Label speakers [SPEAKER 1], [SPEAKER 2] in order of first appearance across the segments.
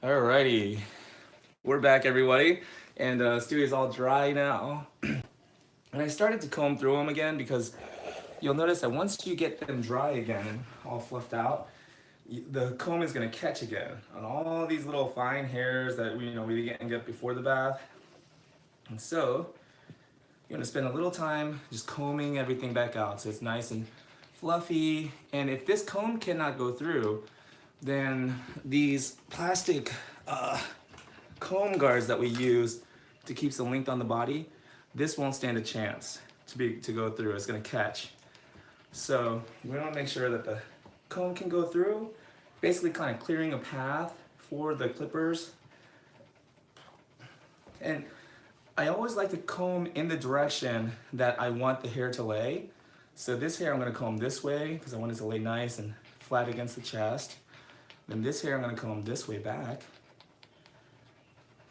[SPEAKER 1] Alrighty, we're back, everybody, and Stewie's all dry now. And I started to comb through them again because you'll notice that once you get them dry again and all fluffed out, the comb is gonna catch again on all these little fine hairs that we get before the bath. And so you're gonna spend a little time just combing everything back out so it's nice and fluffy. And if this comb cannot go through, then these plastic comb guards that we use to keep some length on the body, this won't stand a chance to go through. It's gonna catch. So we want to make sure that the comb can go through, basically kind of clearing a path for the clippers. And I always like to comb in the direction that I want the hair to lay. So this hair I'm gonna comb this way because I want it to lay nice and flat against the chest. Then this hair I'm gonna comb this way back.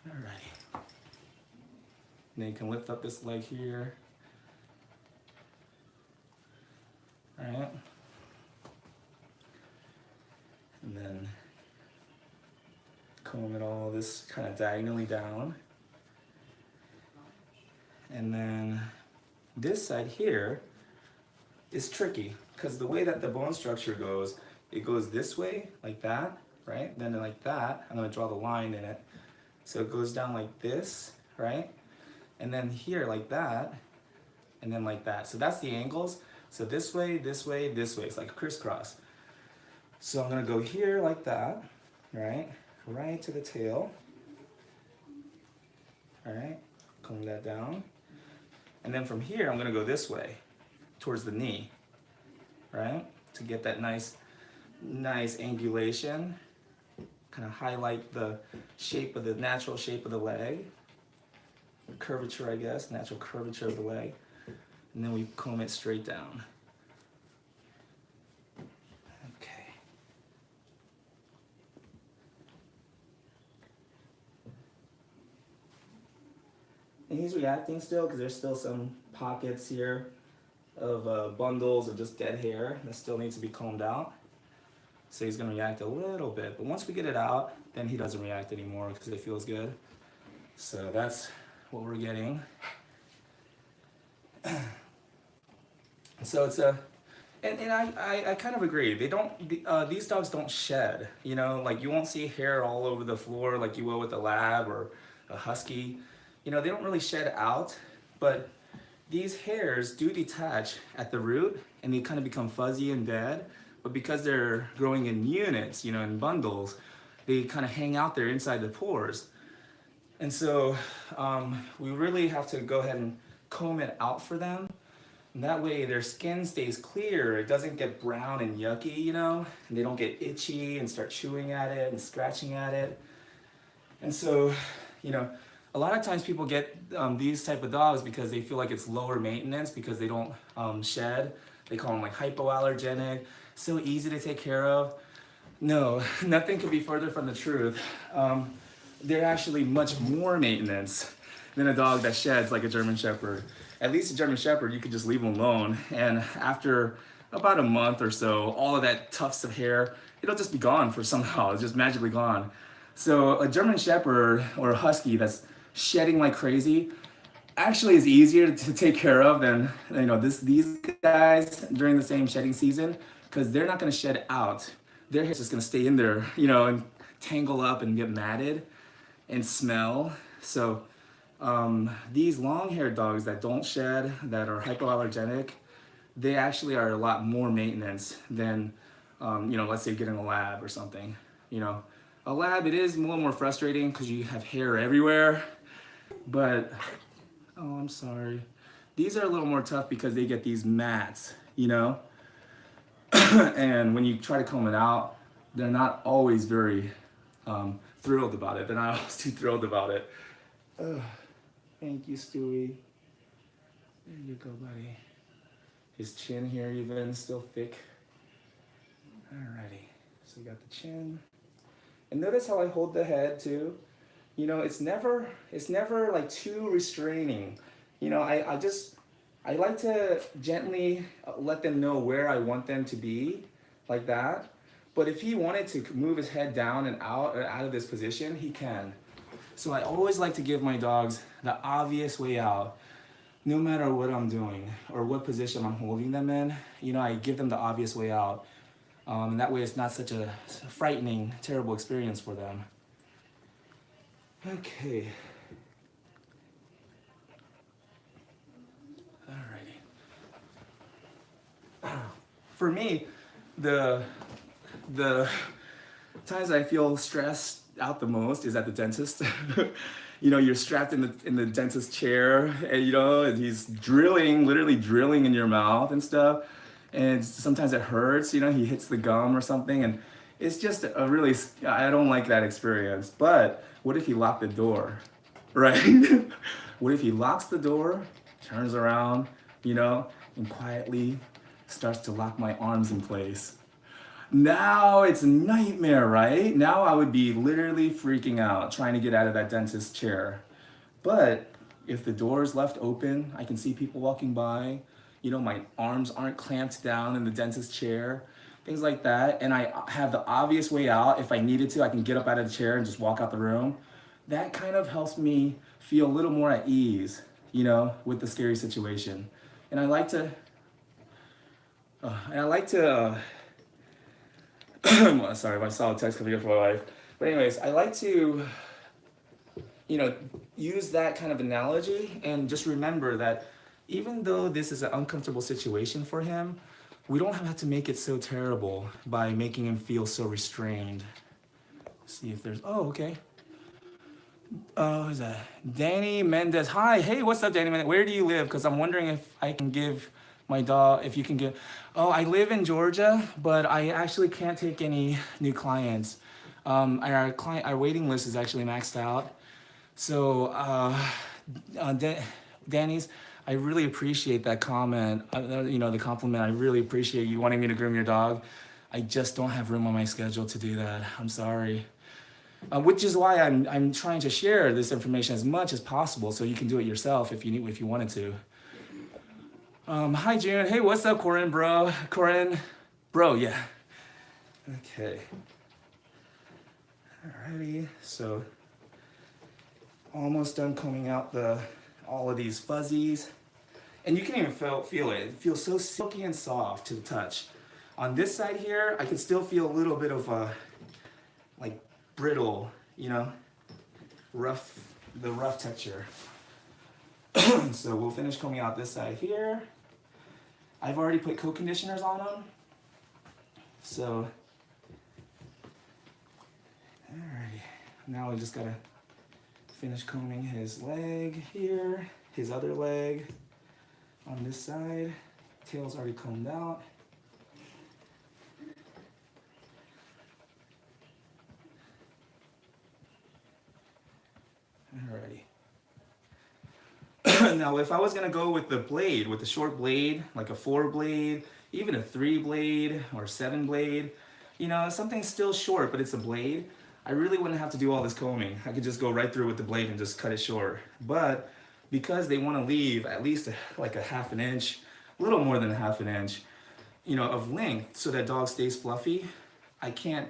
[SPEAKER 1] Alrighty. Then you can lift up this leg here. Alright. And then comb it all this kind of diagonally down. And then this side here is tricky because the way that the bone structure goes, it goes this way, like that, right? Then like that, I'm gonna draw the line in it. So it goes down like this, right? And then here like that, and then like that. So that's the angles. So this way, this way, this way. It's like a crisscross. So I'm gonna go here like that, right? Right to the tail. All right, comb that down. And then from here, I'm gonna go this way, towards the knee, right? To get that nice angulation. Kind of highlight the shape of the natural shape of the leg. Curvature, I guess, natural curvature of the leg. And then we comb it straight down. Okay. And he's reacting still because there's still some pockets here of bundles of just dead hair that still needs to be combed out. So he's gonna react a little bit, but once we get it out, then he doesn't react anymore because it feels good. So that's what we're getting. So it's and I kind of agree. They don't, these dogs don't shed, like you won't see hair all over the floor like you will with a lab or a husky. They don't really shed out, but these hairs do detach at the root and they kind of become fuzzy and dead. But because they're growing in units, in bundles, they kind of hang out there inside the pores. And so we really have to go ahead and comb it out for them. And that way their skin stays clear. It doesn't get brown and yucky, and they don't get itchy and start chewing at it and scratching at it. And so, a lot of times people get these type of dogs because they feel like it's lower maintenance because they don't shed. They call them like hypoallergenic, so easy to take care of. No, nothing could be further from the truth. They're actually much more maintenance than a dog that sheds like a German Shepherd. At least a German Shepherd, you could just leave them alone. And after about a month or so, all of that tufts of hair, it'll just be gone for somehow. It's just magically gone. So a German Shepherd or a Husky that's shedding like crazy actually is easier to take care of than these guys during the same shedding season because they're not going to shed out. Their hair's just going to stay in there, and tangle up and get matted and smell. So these long-haired dogs that don't shed, that are hypoallergenic, they actually are a lot more maintenance than, let's say getting a lab or something. A lab, it is a little more frustrating because you have hair everywhere, but, oh, I'm sorry. These are a little more tough because they get these mats, and when you try to comb it out, they're not always very thrilled about it. They're not always too thrilled about it. Thank you, Stewie. There you go, buddy. His chin here even, still thick. Alrighty, so we got the chin. And notice how I hold the head too. It's never like too restraining. I like to gently let them know where I want them to be, like that. But if he wanted to move his head down and out or out of this position, he can. So I always like to give my dogs the obvious way out, no matter what I'm doing or what position I'm holding them in. You know, I give them the obvious way out. And that way it's not such a frightening, terrible experience for them. Okay. Alrighty. For me, the times I feel stressed out the most is at the dentist. You know, you're strapped in the dentist chair, and you know, and he's drilling, literally drilling in your mouth and stuff. And sometimes it hurts, you know, he hits the gum or something, and it's just a really, I don't like that experience. But what if he locked the door, right? What if he locks the door, turns around, you know, and quietly starts to lock my arms in place? Now it's a nightmare, right? Now I would be literally freaking out trying to get out of that dentist chair. But if the door is left open, I can see people walking by, you know, my arms aren't clamped down in the dentist chair, things like that, and I have the obvious way out. If I needed to, I can get up out of the chair and just walk out the room. That kind of helps me feel a little more at ease, you know, with the scary situation. And I like to, sorry, I saw a text coming in from my wife. But anyways, I like to, you know, use that kind of analogy and just remember that even though this is an uncomfortable situation for him, we don't have to make it so terrible by making him feel so restrained. Let's see if there's, oh, okay. Who's that? Danny Mendez. Hi, hey, what's up, Danny Mendez? Where do you live? Because I'm wondering if I can give my dog, if you can give, oh, I live in Georgia, but I actually can't take any new clients. Our waiting list is actually maxed out. So, Danny's, I really appreciate that comment, you know, the compliment. I really appreciate you wanting me to groom your dog. I just don't have room on my schedule to do that. I'm sorry. Which is why I'm trying to share this information as much as possible so you can do it yourself if you wanted to. Hi, June. Hey, what's up, Corin, bro? Corin, bro, yeah. Okay. Alrighty, so almost done combing out all of these fuzzies. And you can even feel it. It feels so silky and soft to the touch. On this side here, I can still feel a little bit of like brittle, you know, the rough texture. So we'll finish combing out this side here. I've already put coat conditioners on them. So, alrighty. Now we just gotta finish combing his leg here, his other leg on this side. Tail's already combed out. Alrighty. Now, if I was gonna go with the blade, with the short blade, like a 4-blade, even a 3-blade or 7-blade, you know, something still short, but it's a blade, I really wouldn't have to do all this combing. I could just go right through with the blade and just cut it short. But because they want to leave at least like a ½ an inch, a little more than a ½ an inch, you know, of length, so that dog stays fluffy, I can't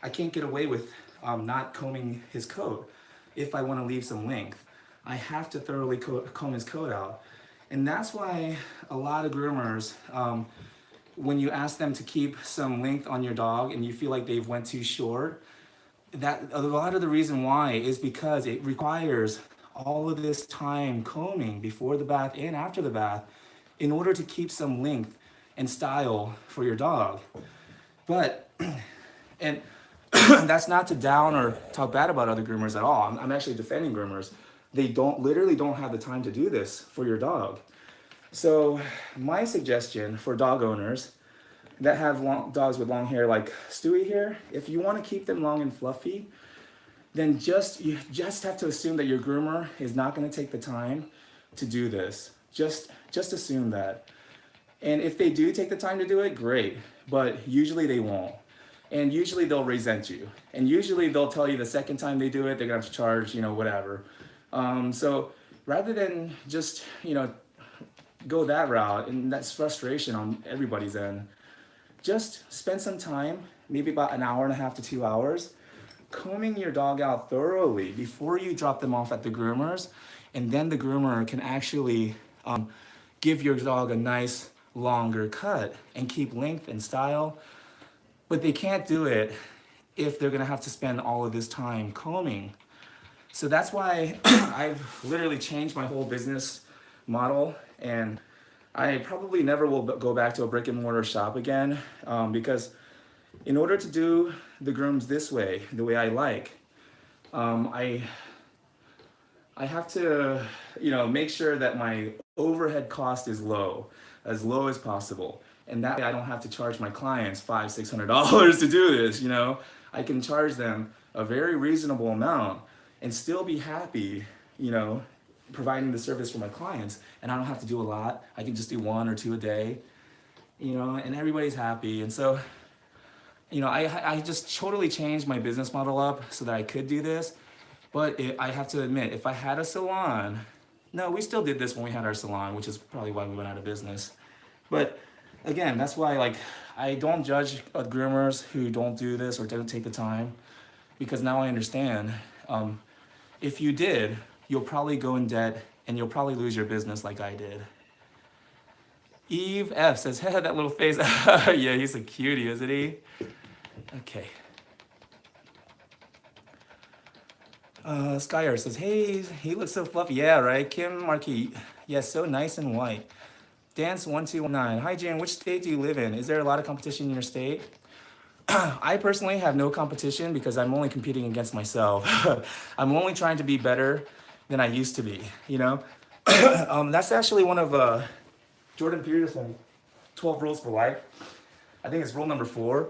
[SPEAKER 1] get away with not combing his coat if I want to leave some length. I have to thoroughly comb his coat out. And that's why a lot of groomers, when you ask them to keep some length on your dog and you feel like they've went too short, that a lot of the reason why is because it requires all of this time combing before the bath and after the bath in order to keep some length and style for your dog. But, and that's not to down or talk bad about other groomers at all. I'm actually defending groomers. They literally don't have the time to do this for your dog. So my suggestion for dog owners that have dogs with long hair like Stewie here, if you want to keep them long and fluffy, then you just have to assume that your groomer is not going to take the time to do this. Just assume that. And if they do take the time to do it, great. But usually they won't. And usually they'll resent you. And usually they'll tell you the second time they do it, they're going to have to charge, you know, whatever. So rather than just, you know, go that route, and that's frustration on everybody's end, just spend some time maybe about an hour and a half to 2 hours, combing your dog out thoroughly before you drop them off at the groomers, and then the groomer can actually give your dog a nice longer cut and keep length and style. But they can't do it if they're gonna have to spend all of this time combing. So that's why I've literally changed my whole business model, and I probably never will go back to a brick and mortar shop again, because in order to do the grooms this way, the way I like, I have to, make sure that my overhead cost is low as possible. And that way I don't have to charge my clients $500-600 to do this, I can charge them a very reasonable amount and still be happy, providing the service for my clients. And I don't have to do a lot. I can just do 1 or 2 a day, and everybody's happy. And so, I just totally changed my business model up so that I could do this. But I have to admit, if I had a salon, no, we still did this when we had our salon, which is probably why we went out of business. But again, that's why I don't judge groomers who don't do this or don't take the time, because now I understand. If you did, you'll probably go in debt and you'll probably lose your business like I did. Eve F says, hey, that little face. Yeah, he's a cutie, isn't he? Okay. Skyer says, hey, he looks so fluffy. Yeah, right. Kim Marquis, yes, so nice and white. Dance1219, hi Jan, which state do you live in? Is there a lot of competition in your state? I personally have no competition because I'm only competing against myself. I'm only trying to be better than I used to be, That's actually one of Jordan Peterson's 12 rules for life. I think it's rule number 4.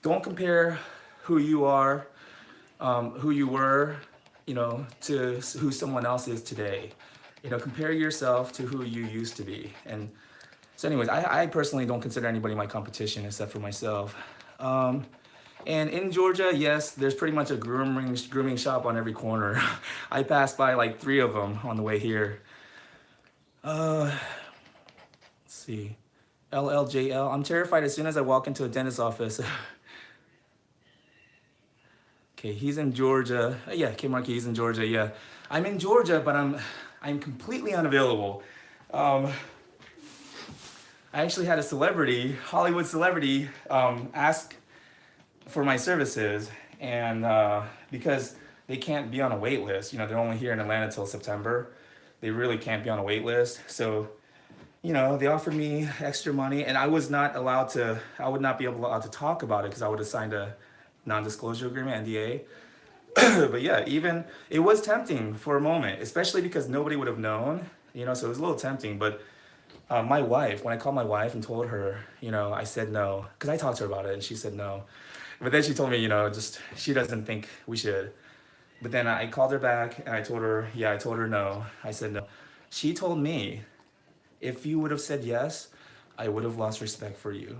[SPEAKER 1] Don't compare who you are, who you were, to who someone else is today. Compare yourself to who you used to be. And so anyways, I personally don't consider anybody my competition except for myself. And in Georgia, yes, there's pretty much a grooming shop on every corner. I passed by like 3 of them on the way here. Let's see. LLJL, I'm terrified as soon as I walk into a dentist's office. Okay, he's in Georgia. Yeah, Kim Markey, he's in Georgia, yeah. I'm in Georgia, but I'm completely unavailable. I actually had a celebrity, Hollywood celebrity, ask for my services, and because they can't be on a wait list, they're only here in Atlanta till September. They really can't be on a wait list. So, they offered me extra money, and I would not be allowed to talk about it because I would have signed a non-disclosure agreement, NDA. But yeah, even it was tempting for a moment, especially because nobody would have known, so it was a little tempting. But my wife, when I called my wife and told her, I said no, because I talked to her about it and she said no. But then she told me, she doesn't think we should. But then I called her back and I told her no. I said no. She told me, if you would have said yes, I would have lost respect for you.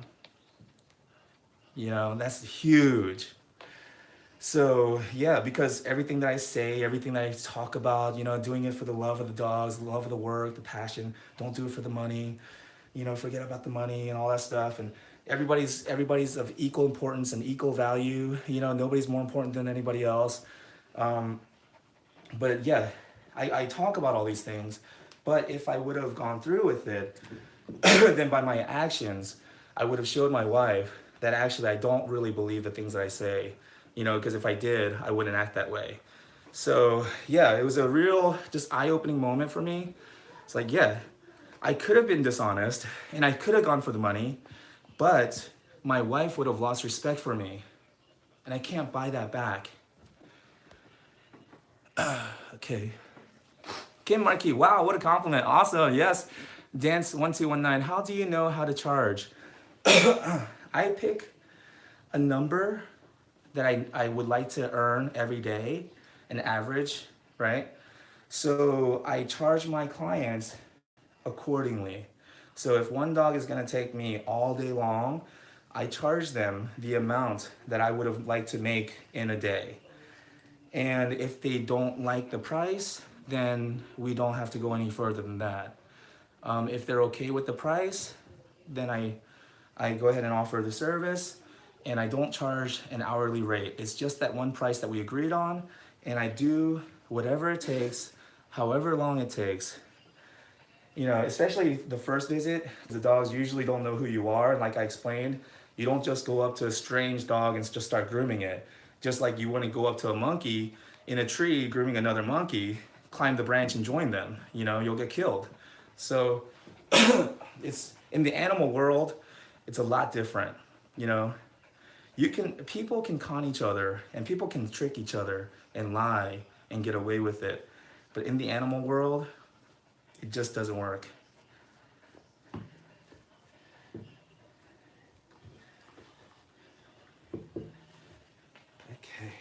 [SPEAKER 1] That's huge. So yeah, because everything that I say, everything that I talk about, doing it for the love of the dogs, the love of the work, the passion, don't do it for the money, forget about the money and all that stuff. And everybody's of equal importance and equal value, nobody's more important than anybody else. But yeah, I talk about all these things, but if I would have gone through with it, then by my actions, I would have showed my wife that actually I don't really believe the things that I say, because if I did, I wouldn't act that way. So yeah, it was a real just eye-opening moment for me. It's like, yeah, I could have been dishonest and I could have gone for the money, but my wife would have lost respect for me, and I can't buy that back. Okay. Kim Markey, wow, what a compliment. Awesome, yes. Dance1219, how do you know how to charge? I pick a number that I would like to earn every day, an average, right? So I charge my clients accordingly. So if one dog is gonna take me all day long, I charge them the amount that I would have liked to make in a day. And if they don't like the price, then we don't have to go any further than that. If they're okay with the price, then I go ahead and offer the service. and I don't charge an hourly rate. It's just that one price that we agreed on, and I do whatever it takes, however long it takes. You know, especially the first visit, the dogs usually don't know who you are. Like I explained, you don't just go up to a strange dog and just start grooming it. Just like you wouldn't go up to a monkey in a tree grooming another monkey, climb the branch and join them. You know, you'll get killed. So it's in the animal world, it's a lot different. You know, people can con each other and people can trick each other and lie and get away with it. But in the animal world, it just doesn't work. Okay.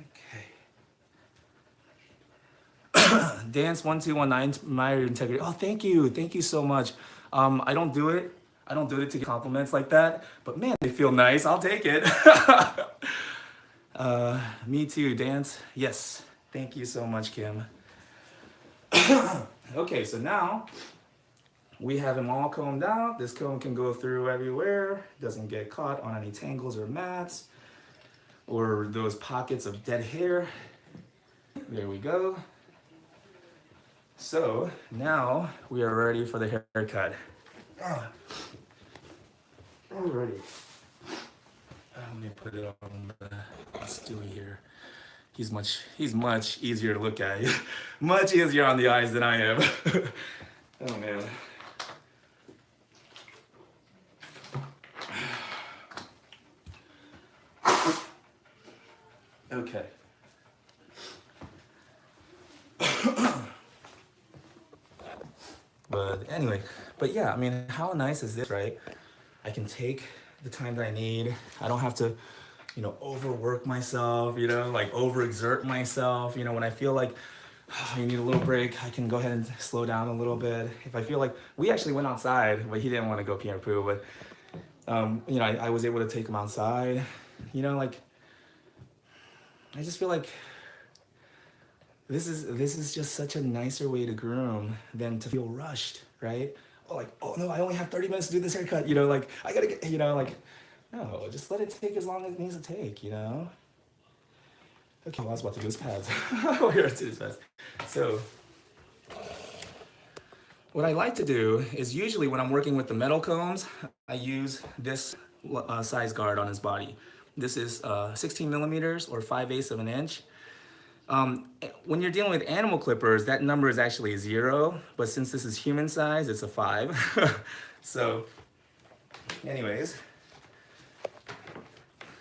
[SPEAKER 1] Okay. Dance1219, my integrity. Oh, thank you so much. I don't do it. I don't do it to get compliments like that. But man, they feel nice. I'll take it. Me too, Dance. Yes. Thank you so much, Kim. Okay, so now we have him all combed out. This comb can go through everywhere. Doesn't get caught on any tangles or mats or those pockets of dead hair. There we go. So now we are ready for the haircut. Alrighty. Let me put it on Stewie here. He's much easier to look at. Much easier on the eyes than I am. Oh man. Okay. But anyway, but yeah, I mean, how nice is this, right? I can take the time that I need. I don't have to, you know, overwork myself, you know, like overexert myself. You know, when I feel like you need a little break, I can go ahead and slow down a little bit. If I feel like, we actually went outside, but he didn't want to go pee or poo, but you know, I was able to take him outside. You know, like, I just feel like this is just such a nicer way to groom than to feel rushed, right? Oh, like, oh no, I only have 30 minutes to do this haircut, you know, like, I gotta get, you know, like, no, just let it take as long as it needs to take, you know? Okay, well, I was about to do his pads. We're gonna do his pads. So, what I like to do is usually when I'm working with the metal combs, I use this size guard on his body. This is 16 millimeters or 5/8 of an inch. When you're dealing with animal clippers, that number is actually 0, but since this is human size, it's a 5. So, anyways,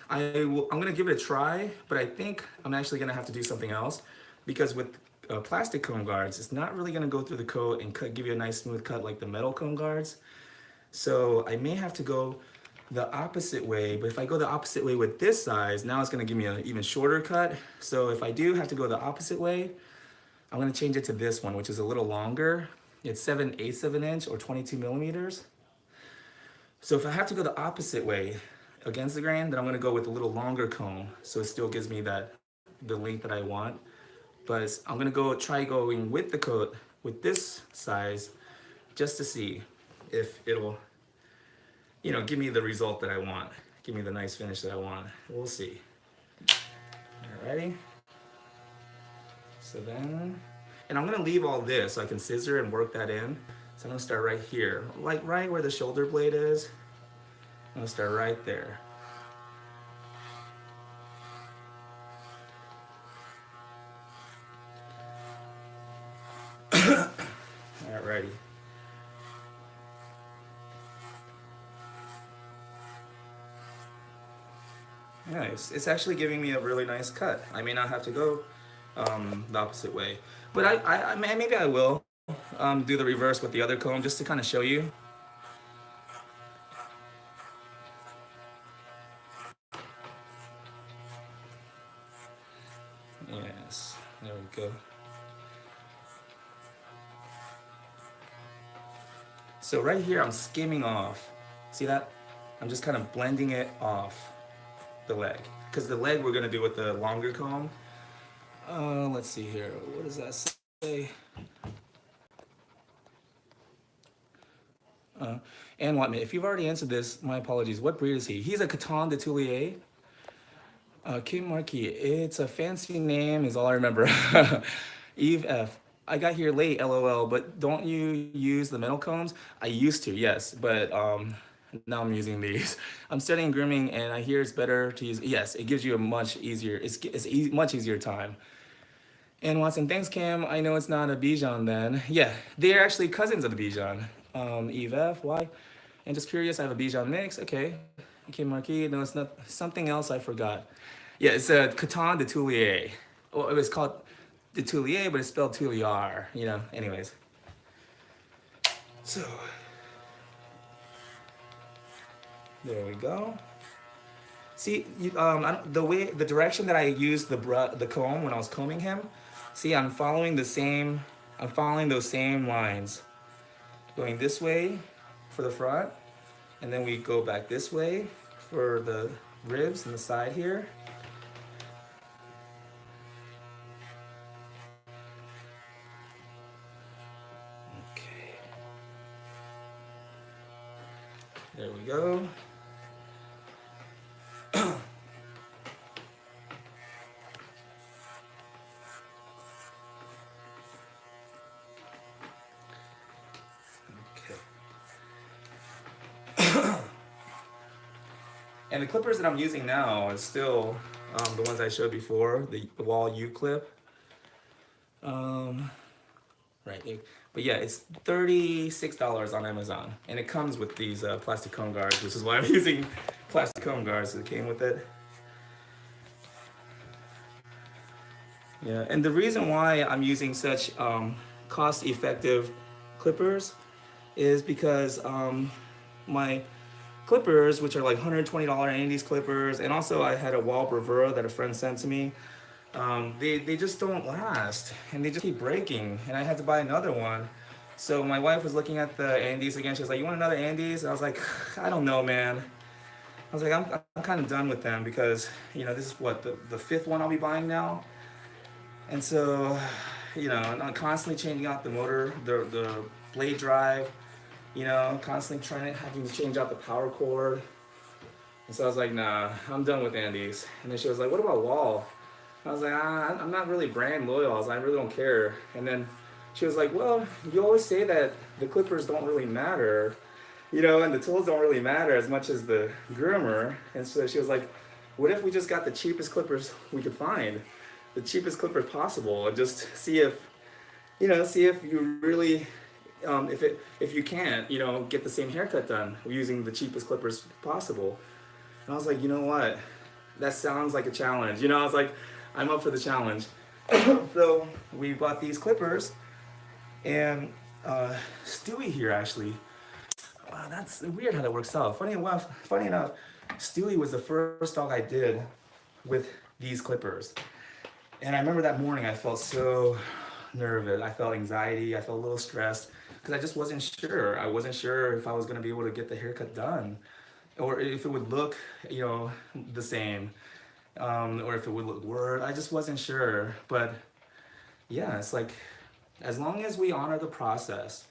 [SPEAKER 1] I'm gonna give it a try, but I think I'm actually gonna have to do something else because with plastic comb guards, it's not really gonna go through the coat and give you a nice smooth cut like the metal comb guards. So I may have to go the opposite way, but if I go the opposite way with this size, now it's gonna give me an even shorter cut. So if I do have to go the opposite way, I'm gonna change it to this one, which is a little longer. It's 7/8 of an inch or 22 millimeters. So if I have to go the opposite way against the grain, then I'm gonna go with a little longer comb. So it still gives me the length that I want. But I'm gonna try going with the coat with this size just to see if it'll, you know, give me the result that I want. Give me the nice finish that I want. We'll see. Alrighty. So then, and I'm gonna leave all this so I can scissor and work that in. So I'm gonna start right here, like right where the shoulder blade is. I'm gonna start right there. Alrighty. Nice. It's actually giving me a really nice cut. I may not have to go the opposite way, but maybe I will do the reverse with the other comb just to kind of show you. Yes, there we go. So right here, I'm skimming off. See that? I'm just kind of blending it off the leg. Because the leg we're gonna do with the longer comb. Let's see here, what does that say? Uh, and what, if you've already answered this, my apologies. What breed is he? He's a Coton de Toulier. King Marquis. It's a fancy name, is all I remember. Eve F. I got here late, lol, but don't you use the metal combs? I used to, yes, but now I'm using these. I'm studying grooming and I hear it's better to use, yes, it gives you a much easier, much easier time. And Watson, thanks Cam, I know it's not a Bichon then. Yeah, they're actually cousins of the Bichon. Eve F, why? And just curious, I have a Bichon mix, okay. Okay, Marquis, no, it's not, something else I forgot. Yeah, it's a Coton de Toulier. Well, it was called de Toulier, but it's spelled Touliar, you know, anyways. So, there we go. See, the direction that I used the comb when I was combing him, see, I'm following those same lines. Going this way for the front, and then we go back this way for the ribs and the side here. Okay. There we go. And the clippers that I'm using now is still the ones I showed before, the Wahl U clip. Right, but yeah, it's $36 on Amazon, and it comes with these plastic comb guards, which is why I'm using plastic comb guards that came with it. Yeah, and the reason why I'm using such cost-effective clippers is because my clippers, which are like $120 Andes clippers, and also I had a Wahl Bravura that a friend sent to me. They just don't last, and they just keep breaking, and I had to buy another one. So my wife was looking at the Andes again. She was like, "You want another Andes?" And I was like, "I don't know, man." I was like, I'm kind of done with them because you know this is what the fifth one I'll be buying now, and so you know I'm constantly changing out the motor, the blade drive. You know, constantly having to change out the power cord. And so I was like, nah, I'm done with Andes. And then she was like, what about Wahl? I was like, I'm not really brand loyal. I was like, I really don't care. And then she was like, well, you always say that the clippers don't really matter, you know, and the tools don't really matter as much as the groomer. And so she was like, what if we just got the cheapest clippers we could find, the cheapest clippers possible, and just see if, you know, see if you really, if you can't, you know, get the same haircut done using the cheapest clippers possible. And I was like, you know what? That sounds like a challenge. You know, I was like, I'm up for the challenge. So we bought these clippers, and Stewie here actually. Wow, that's weird how that works out. Funny enough, Stewie was the first dog I did with these clippers. And I remember that morning I felt so nervous. I felt anxiety. I felt a little stressed because I just wasn't sure. I wasn't sure if I was going to be able to get the haircut done, or if it would look, you know, the same, or if it would look worse. I just wasn't sure. But yeah, it's like as long as we honor the process,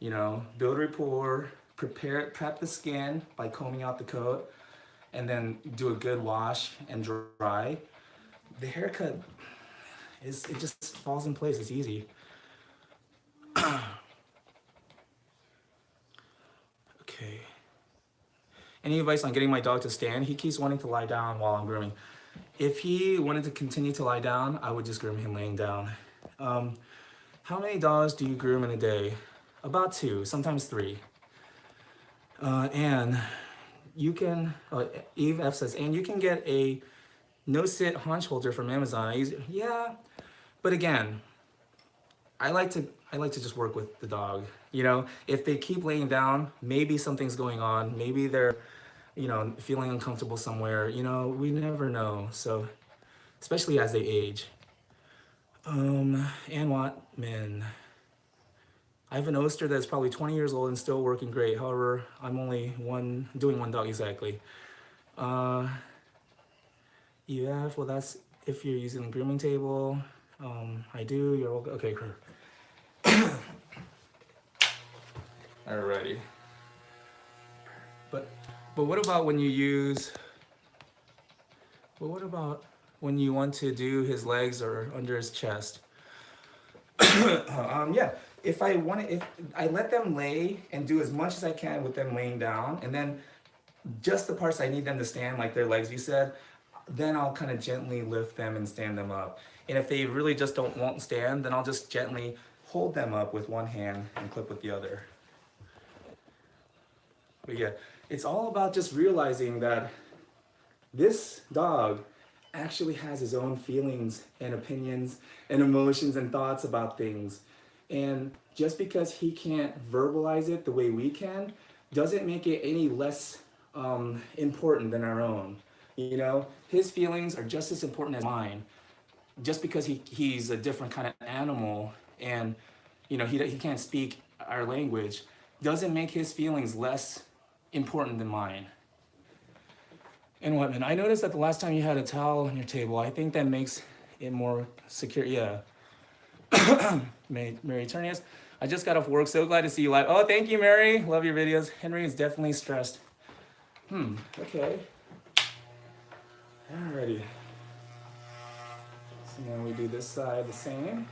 [SPEAKER 1] you know, build rapport, prep the skin by combing out the coat, and then do a good wash and dry. The haircut it just falls in place. It's easy. Okay. Any advice on getting my dog to stand? He keeps wanting to lie down while I'm grooming. If he wanted to continue to lie down, I would just groom him laying down. How many dogs do you groom in a day? About 2, sometimes 3. And you can, Eve F says, and you can get a no-sit haunch holder from Amazon. Yeah, but again, I like to just work with the dog. You know, if they keep laying down, maybe something's going on. Maybe they're, you know, feeling uncomfortable somewhere. You know, we never know. So, especially as they age. And what, man? I have an Oster that's probably 20 years old and still working great. However, I'm only doing one dog exactly. Yeah, well, that's if you're using the grooming table. I do. You're okay. Alrighty. But what about when you use, but what about when you want to do his legs or under his chest? Yeah, if I want to, if I let them lay and do as much as I can with them laying down, and then just the parts I need them to stand, like their legs, you said, then I'll kind of gently lift them and stand them up. And if they really just won't stand, then I'll just gently hold them up with one hand and clip with the other. But yeah, it's all about just realizing that this dog actually has his own feelings and opinions and emotions and thoughts about things. And just because he can't verbalize it the way we can, doesn't make it any less important than our own. You know, his feelings are just as important as mine. Just because he's a different kind of animal and, you know, he can't speak our language, doesn't make his feelings less important than mine. And what, man? I noticed that the last time you had a towel on your table, I think that makes it more secure. Yeah. Mary Turnius, I just got off work. So glad to see you live. Oh, thank you, Mary. Love your videos. Henry is definitely stressed. Okay. Alrighty. So now we do this side the same.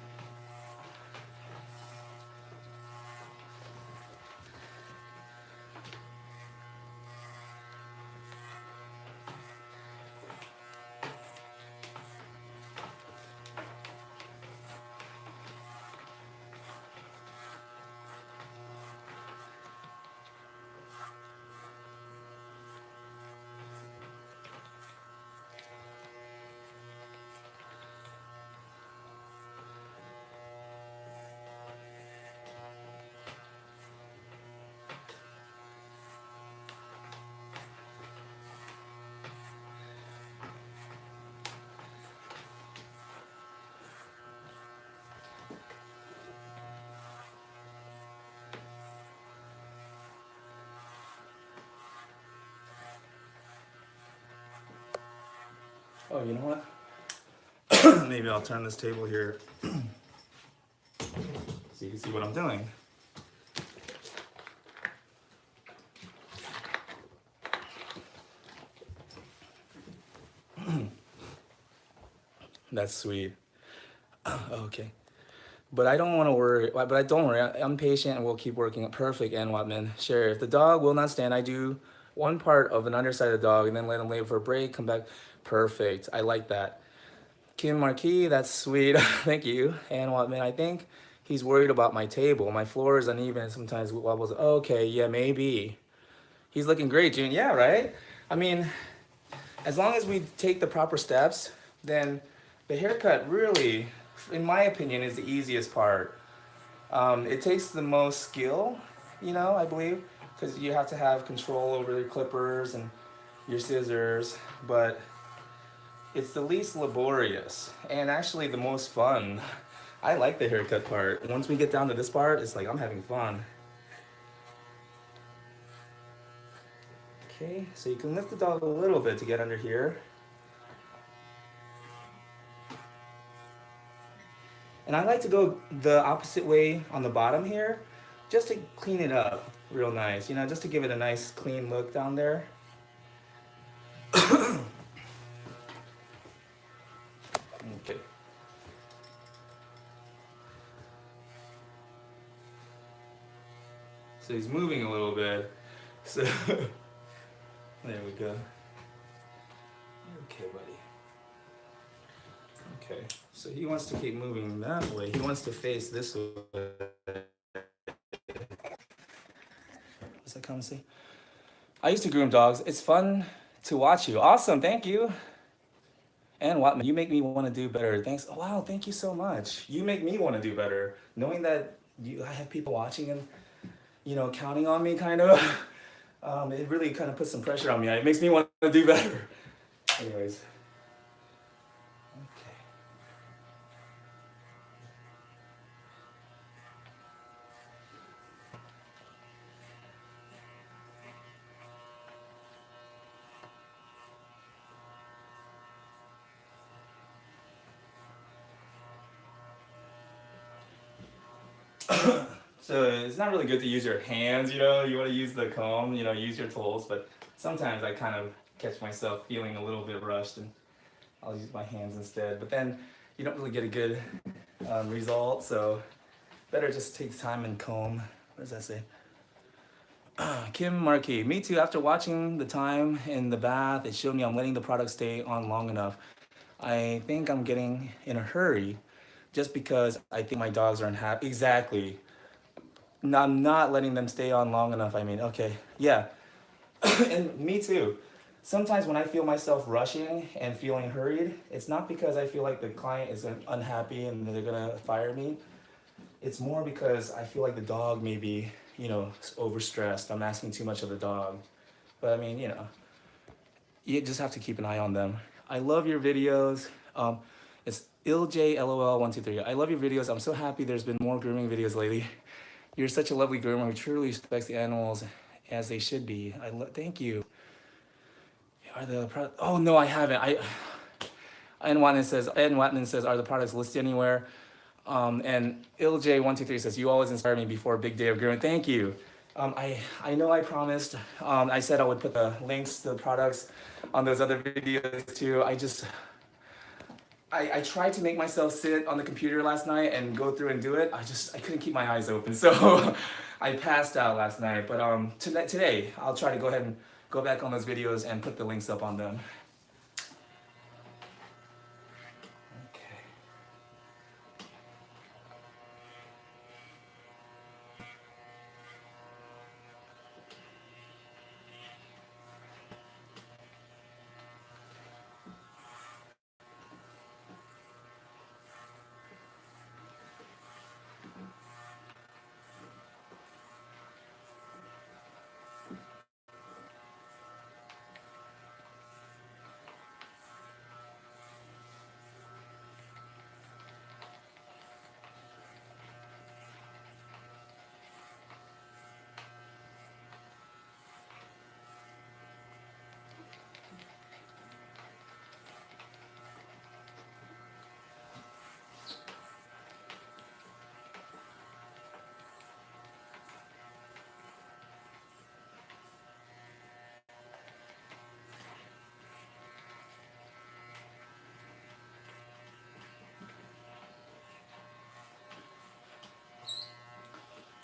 [SPEAKER 1] Oh, you know what? Maybe I'll turn this table here so you can see what I'm doing. That's sweet. Okay. But I don't want to worry. But I don't worry. I'm patient and we'll keep working. Perfect, and Watman. Sure. If the dog will not stand, I do one part of an underside of the dog and then let him lay for a break, come back. Perfect. I like that. Kim Marquis, that's sweet. Thank you. And Watman, I think he's worried about my table. My floor is uneven and sometimes wobbles. Okay, yeah, maybe. He's looking great, June. Yeah, right? I mean, as long as we take the proper steps, then the haircut really, in my opinion, is the easiest part. It takes the most skill, you know, I believe, because you have to have control over your clippers and your scissors, but it's the least laborious and actually the most fun. I like the haircut part. Once we get down to this part, it's like I'm having fun. Okay, so you can lift the dog a little bit to get under here. And I like to go the opposite way on the bottom here, just to clean it up real nice, you know, just to give it a nice clean look down there. Okay. So he's moving a little bit. So there we go. Okay, buddy. Okay, so he wants to keep moving that way. He wants to face this way. What's that comment say? I used to groom dogs. It's fun to watch you. Awesome, thank you. And Watman, you make me want to do better. Thanks. Oh, wow, thank you so much. You make me want to do better. Knowing that I have people watching and, you know, counting on me kind of, it really kind of puts some pressure on me. It makes me want to do better. Anyways. So it's not really good to use your hands, you know, you want to use the comb, you know, use your tools, but sometimes I kind of catch myself feeling a little bit rushed and I'll use my hands instead. But then you don't really get a good result, so better just take time and comb. What does that say? Kim Markey, me too. After watching the time in the bath, it showed me I'm letting the product stay on long enough. I think I'm getting in a hurry just because I think my dogs are unhappy. Exactly. I'm not letting them stay on long enough. I mean, okay, yeah. And me too. Sometimes when I feel myself rushing and feeling hurried, it's not because I feel like the client is unhappy and they're gonna fire me. It's more because I feel like the dog may be, overstressed. I'm asking too much of the dog. But I mean, you just have to keep an eye on them. I love your videos. It's IlJLOL123. I love your videos. I'm so happy there's been more grooming videos lately. You're such a lovely groomer who truly respects the animals as they should be. Thank you. Oh no, I haven't. N Watman says, are the products listed anywhere? And IlJ123 says, you always inspire me before a big day of grooming. Thank you. I know I promised. I said I would put the links to the products on those other videos too. I tried to make myself sit on the computer last night and go through and do it. I couldn't keep my eyes open, so I passed out last night. But today I'll try to go ahead and go back on those videos and put the links up on them. Okay.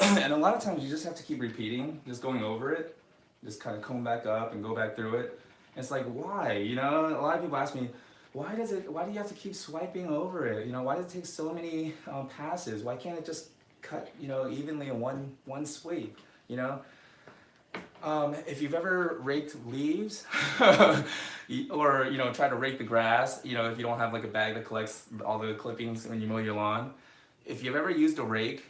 [SPEAKER 1] And a lot of times you just have to keep repeating, just going over it, just kind of comb back up and go back through it. And it's like, why? A lot of people ask me, why do you have to keep swiping over it? Why does it take so many passes? Why can't it just cut, evenly in one sweep? If you've ever raked leaves, or try to rake the grass, if you don't have like a bag that collects all the clippings when you mow your lawn, if you've ever used a rake,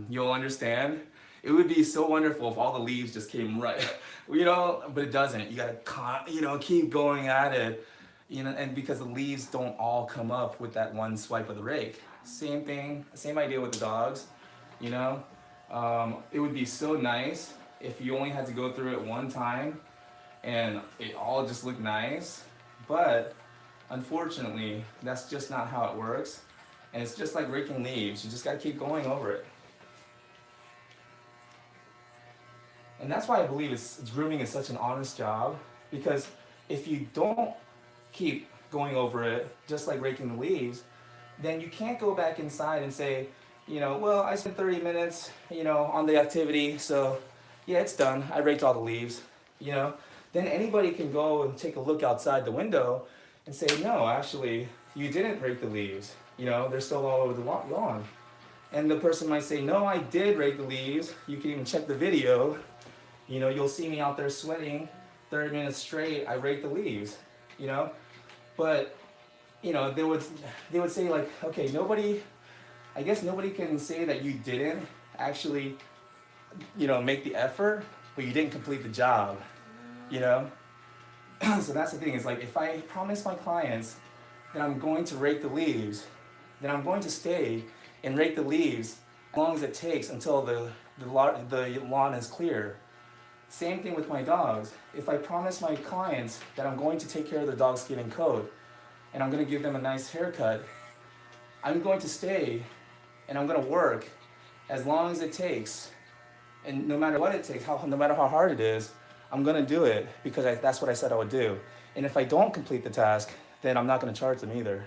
[SPEAKER 1] you'll understand. It would be so wonderful if all the leaves just came right, but it doesn't. You gotta, keep going at it, and because the leaves don't all come up with that one swipe of the rake. Same thing, same idea with the dogs, it would be so nice if you only had to go through it one time and it all just looked nice, but unfortunately, that's just not how it works. And it's just like raking leaves. You just gotta keep going over it. And that's why I believe grooming is such an honest job, because if you don't keep going over it, just like raking the leaves, then you can't go back inside and say, well, I spent 30 minutes, on the activity, so yeah, it's done. I raked all the leaves, Then anybody can go and take a look outside the window and say, no, actually, you didn't rake the leaves. They're still all over the lawn. And the person might say, no, I did rake the leaves. You can even check the video. You'll see me out there sweating 30 minutes straight. I raked the leaves, But, they would say like, okay, I guess nobody can say that you didn't actually, make the effort, but you didn't complete the job, So that's the thing, is like, if I promise my clients that I'm going to rake the leaves, then I'm going to stay and rake the leaves as long as it takes until the lawn is clear. Same thing with my dogs. If I promise my clients that I'm going to take care of their dog's skin and coat, and I'm going to give them a nice haircut, I'm going to stay and I'm going to work as long as it takes, and no matter what it takes, no matter how hard it is, I'm gonna do it because that's what I said I would do. And if I don't complete the task, then I'm not gonna charge them either.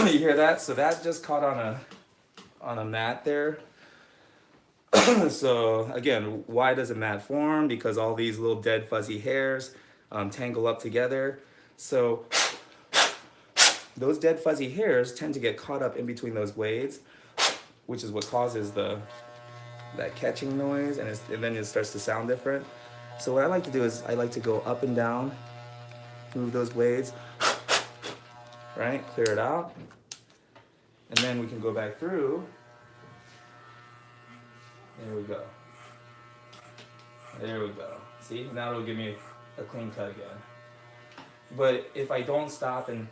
[SPEAKER 1] You hear that? So that just caught on a mat there. So again, why does a mat form? Because all these little dead fuzzy hairs tangle up together. So those dead fuzzy hairs tend to get caught up in between those blades, which is what causes that catching noise, and then it starts to sound different. So what I like to do is I like to go up and down, move those blades, right? Clear it out, and then we can go back through. There we go. There we go. See, now it'll give me a clean cut again. But if I don't stop and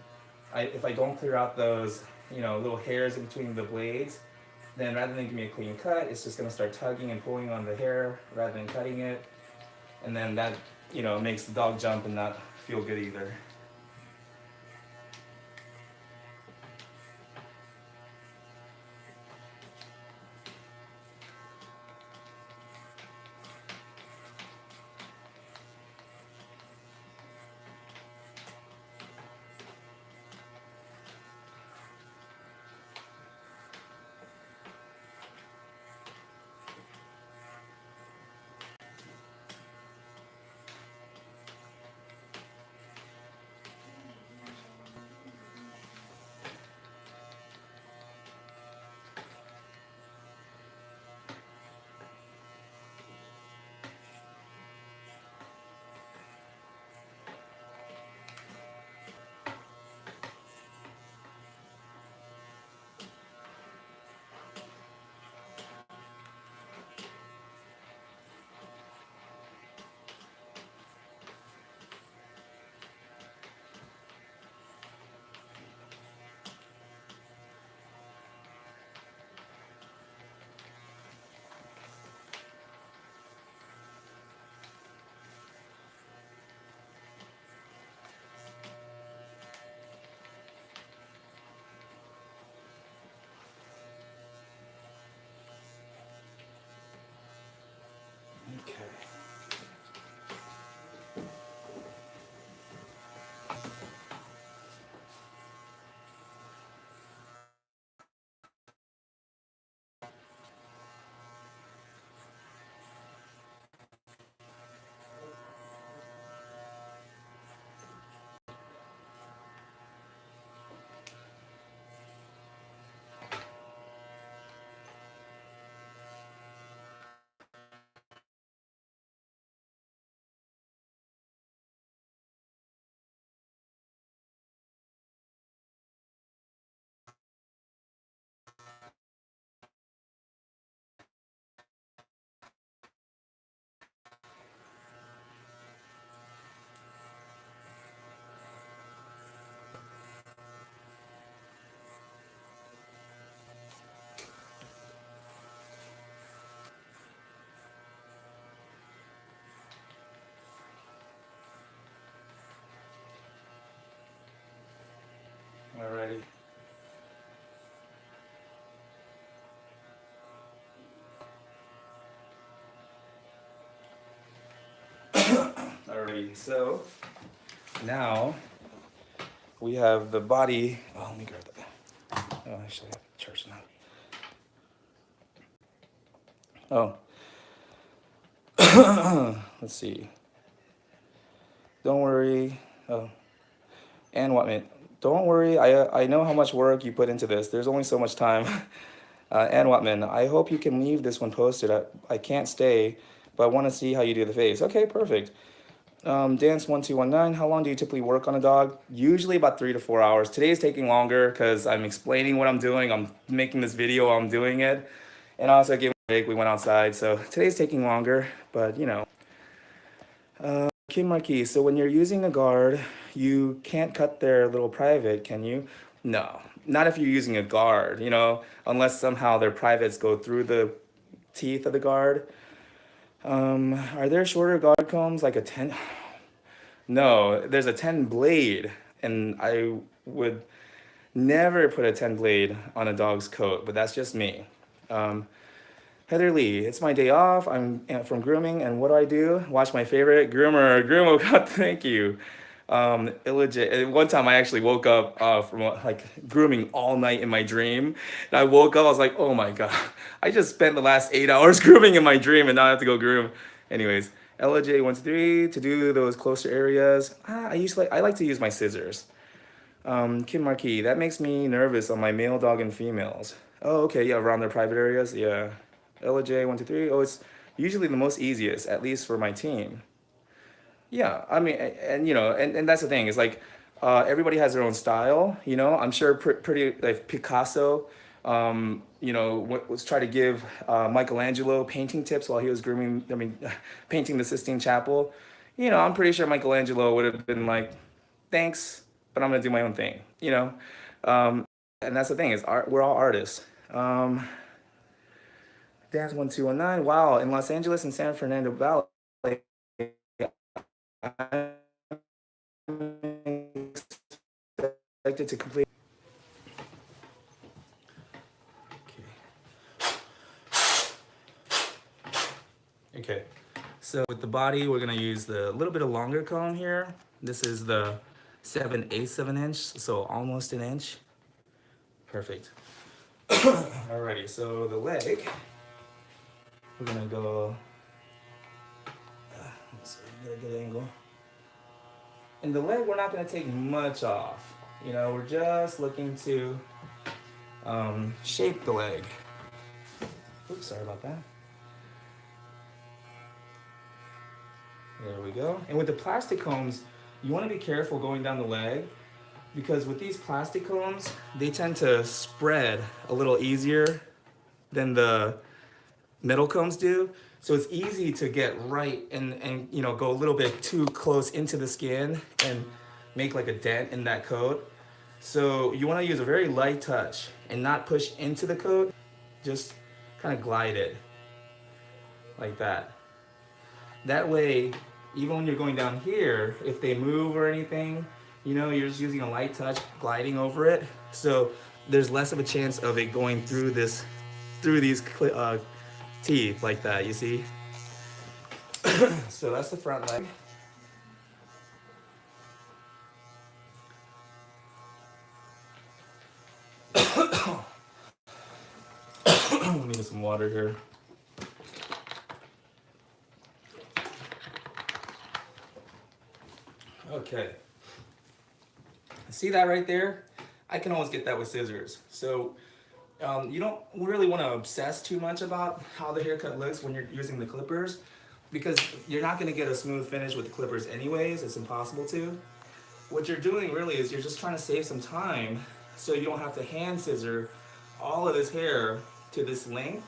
[SPEAKER 1] if I don't clear out those, little hairs in between the blades, then rather than give me a clean cut, it's just gonna start tugging and pulling on the hair rather than cutting it. And then that, makes the dog jump and not feel good either. Okay. Alrighty. Alrighty, so now we have the body. Oh, let me grab that. Oh, actually, I have to charge now. Oh. Let's see. Don't worry. Oh. And what, man? Don't worry. I know how much work you put into this. There's only so much time. Ann Watman, I hope you can leave this one posted. I can't stay, but I want to see how you do the face. Okay, perfect. Dance1219, how long do you typically work on a dog? Usually about 3 to 4 hours. Today's taking longer because I'm explaining what I'm doing. I'm making this video while I'm doing it. And also giving a break. We went outside, so today's taking longer, but Kid Marquis, so when you're using a guard, you can't cut their little private, can you? No, not if you're using a guard, you know, unless somehow their privates go through the teeth of the guard. Are there shorter guard combs like a 10? No, there's a 10 blade, and I would never put a 10 blade on a dog's coat, but that's just me. Um, Heather Lee, it's my day off. I'm from grooming, and what do? Watch my favorite groomer, Groomo. God, thank you. Illegit. One time, I actually woke up from like grooming all night in my dream, and I woke up. I was like, "Oh my god, I just spent the last 8 hours grooming in my dream, and now I have to go groom." Anyways, LJ123 to do those closer areas. I like to use my scissors. Kim Marquis, that makes me nervous on my male dog and females. Oh, okay, yeah, around their private areas, yeah. LJ123, oh, it's usually the most easiest, at least for my team. Yeah, I mean, and you know, and that's the thing, is like, everybody has their own style, you know. I'm sure pretty, like Picasso, you know, was trying to give Michelangelo painting tips while he was grooming, I mean, painting the Sistine Chapel. You know, I'm pretty sure Michelangelo would have been like, thanks, but I'm gonna do my own thing, you know. And that's the thing, is art, we're all artists. Dance 1219. Wow, in Los Angeles and San Fernando Valley, I'm expected to complete. Okay, so with the body, we're gonna use the little bit of longer comb here. This is the 7/8 of an inch, so almost an inch. Perfect. Alrighty, so the leg, we're gonna go. Let's see, get a good angle. And the leg, we're not gonna take much off. You know, we're just looking to shape the leg. Oops, sorry about that. There we go. And with the plastic combs, you want to be careful going down the leg, because with these plastic combs, they tend to spread a little easier than the metal combs do. So it's easy to get right and you know, go a little bit too close into the skin and make like a dent in that coat. So you want to use a very light touch and not push into the coat, just kind of glide it like that. That way, even when you're going down here, if they move or anything, you know, you're just using a light touch, gliding over it. So there's less of a chance of it going through this, through these teeth like that, you see? So that's the front leg. Let me get some water here. Okay. See that right there? I can always get that with scissors. So you don't really want to obsess too much about how the haircut looks when you're using the clippers, because you're not going to get a smooth finish with the clippers anyways. It's impossible to. What you're doing really is you're just trying to save some time so you don't have to hand scissor all of this hair to this length.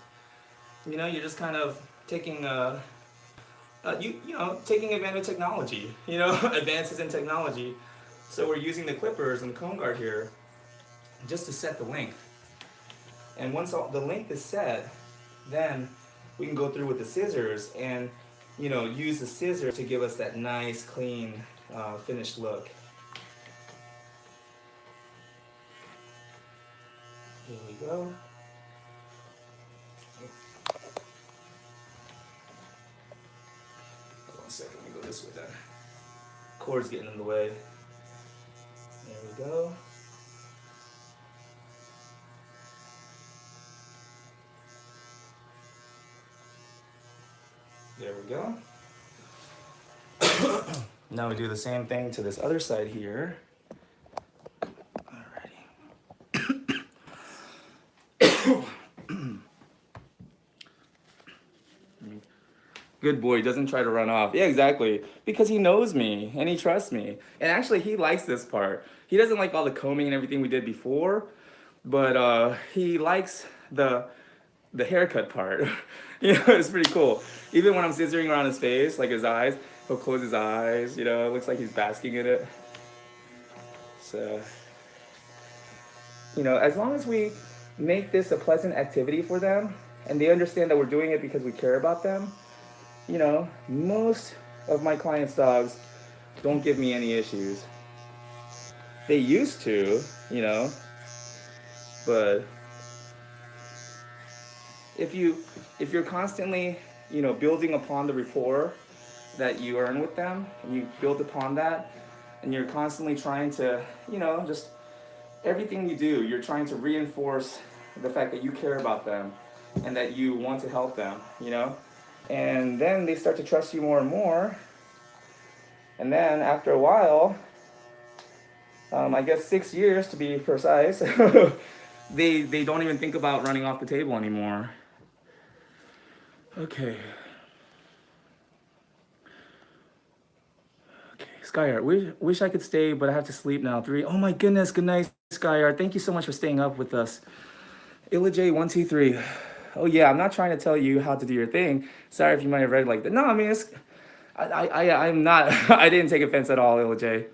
[SPEAKER 1] You know, you're just kind of taking you know, taking advantage of technology, you know, advances in technology. So we're using the clippers and the comb guard here just to set the length. And once the length is set, then we can go through with the scissors and, you know, use the scissors to give us that nice, clean, finished look. Here we go. Hold on a second, let me go this way then. Cord's getting in the way. There we go. There we go. Now we do the same thing to this other side here. Alrighty. Good boy, doesn't try to run off. Yeah, exactly. Because he knows me and he trusts me. And actually, he likes this part. He doesn't like all the combing and everything we did before, but he likes the haircut part. You know, it's pretty cool. Even when I'm scissoring around his face, like his eyes, He'll close his eyes, you know, it looks like he's basking in it. So, you know, as long as we make this a pleasant activity for them and they understand that we're doing it because we care about them, you know, most of my clients' dogs don't give me any issues. They used to, you know, but if you if you're constantly, you know, building upon the rapport that you earn with them, and you build upon that, and you're constantly trying to, you know, just everything you do, you're trying to reinforce the fact that you care about them and that you want to help them, you know? And then they start to trust you more and more. And then after a while, I guess 6 years to be precise, they don't even think about running off the table anymore. Okay. Skyart, wish I could stay, but I have to sleep now. Oh my goodness, good night, Skyart. Thank you so much for staying up with us. IllaJ123. Oh yeah, I'm not trying to tell you how to do your thing. Sorry if you might have read like that. No, I mean, I'm not, I didn't take offense at all, IllaJ.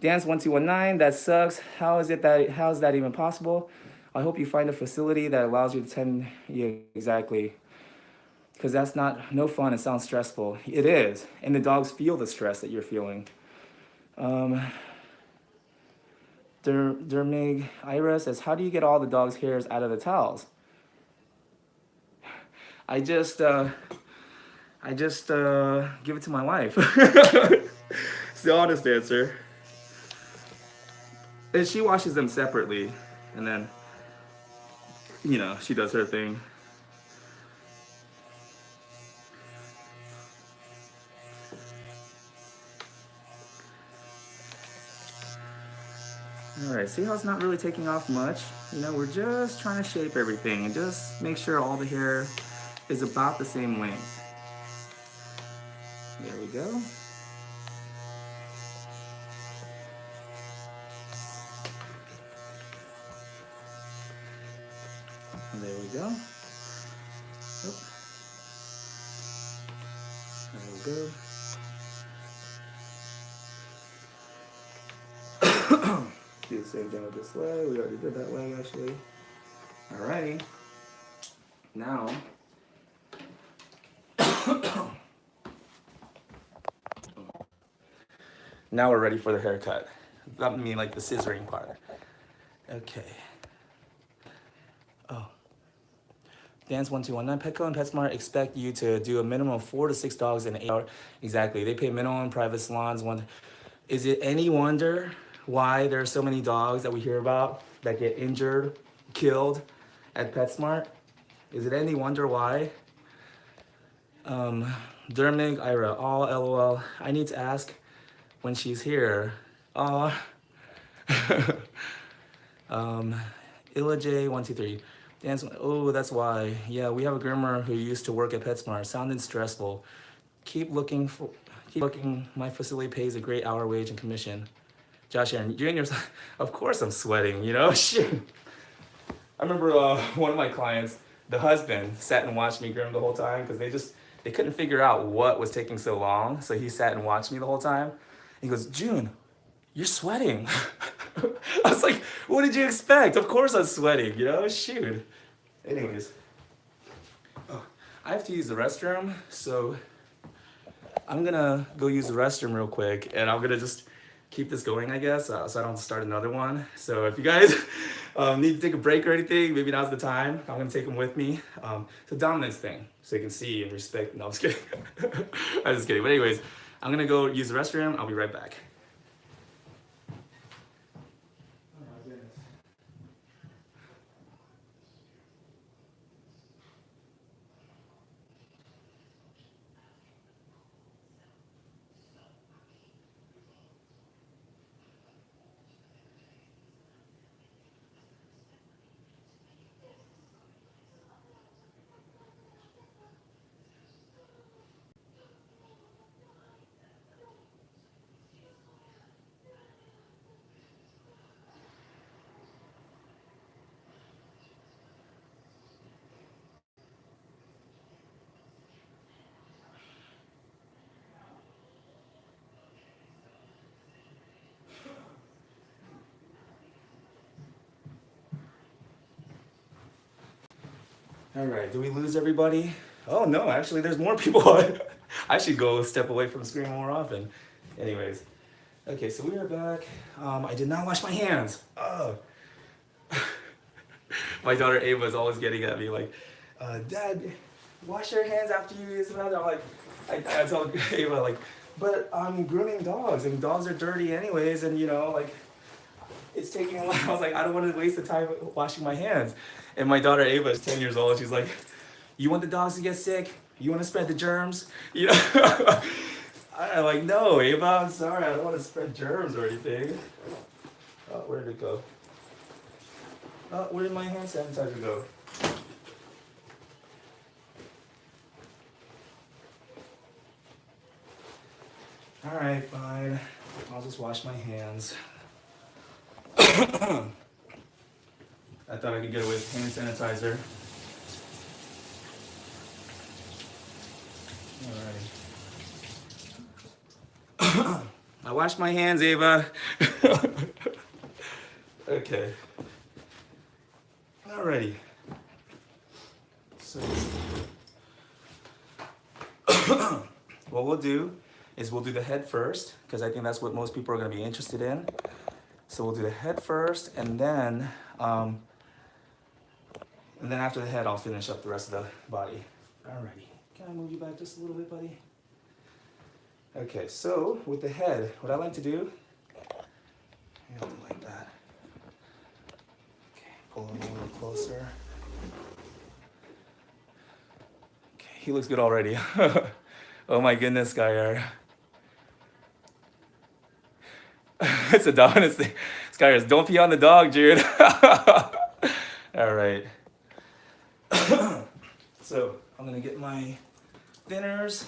[SPEAKER 1] Dance1219, that sucks. How is that even possible? I hope you find a facility that allows you to tend, yeah, exactly. Because that's no fun, it sounds stressful. It is, and the dogs feel the stress that you're feeling. Dermig Ira says, how do you get all the dog's hairs out of the towels? I just give it to my wife. It's the honest answer. And she washes them separately, and then, you know, she does her thing. All right, see how it's not really taking off much? You know, we're just trying to shape everything and just make sure all the hair is about the same length. There we go. There we go. Oh. There we go. Do the same thing with this leg. We already did that leg actually. Alrighty. Now, now we're ready for the haircut. That mean like the scissoring part. Okay. Oh. Dance1219. Petco and PetSmart expect you to do a minimum of 4 to 6 dogs in 8 hours. Exactly. They pay minimum private salons. Is it any wonder why there are so many dogs that we hear about that get injured, killed at PetSmart? Is it any wonder why? Dermig Ira, all LOL. I need to ask when she's here. IllaJ123. Dance. Oh, that's why. Yeah, we have a groomer who used to work at PetSmart. Sounded stressful. Keep looking. My facility pays a great hour wage and commission. Josh Aaron, you and your, of course I'm sweating, you know? Shoot. I remember one of my clients, the husband, sat and watched me groom the whole time because they couldn't figure out what was taking so long. So he sat and watched me the whole time. He goes, June, you're sweating. I was like, what did you expect? Of course I'm sweating, you know? Shoot. Anyways. Oh, I have to use the restroom, so I'm gonna go use the restroom real quick, and I'm gonna just keep this going, I guess, so I don't start another one. So if you guys need to take a break or anything, maybe now's the time. I'm gonna take them with me. It's a dominance thing, so you can see and respect. No, I'm just kidding. I'm just kidding. But anyways, I'm gonna go use the restroom. I'll be right back. All right, do we lose everybody? Oh no, actually there's more people. I should go step away from the screen more often. Anyways, okay, so we are back. I did not wash my hands. Oh. My daughter Ava is always getting at me like, Dad, wash your hands after you use them. I'm like, I tell Ava like, but I'm grooming dogs and dogs are dirty anyways, and you know, like, it's taking a while. I was like, I don't want to waste the time washing my hands. And my daughter Ava is 10 years old. She's like, you want the dogs to get sick? You want to spread the germs? You know? I'm like, no, Ava, I'm sorry. I don't want to spread germs or anything. Oh, where did it go? Oh, where did my hand sanitizer go? All right, fine. I'll just wash my hands. I thought I could get away with hand sanitizer. Alrighty. I washed my hands, Ava. Okay. Alrighty. So, what we'll do is we'll do the head first, because I think that's what most people are going to be interested in. So we'll do the head first, and then after the head, I'll finish up the rest of the body. Alrighty. Can I move you back just a little bit, buddy? Okay, so with the head, what I like to do, I'll do like that. Okay, pull him a little closer. Okay, he looks good already. Oh my goodness, Skyar. It's a dog. Skyar, don't pee on the dog, dude. All right. So I'm gonna get my thinners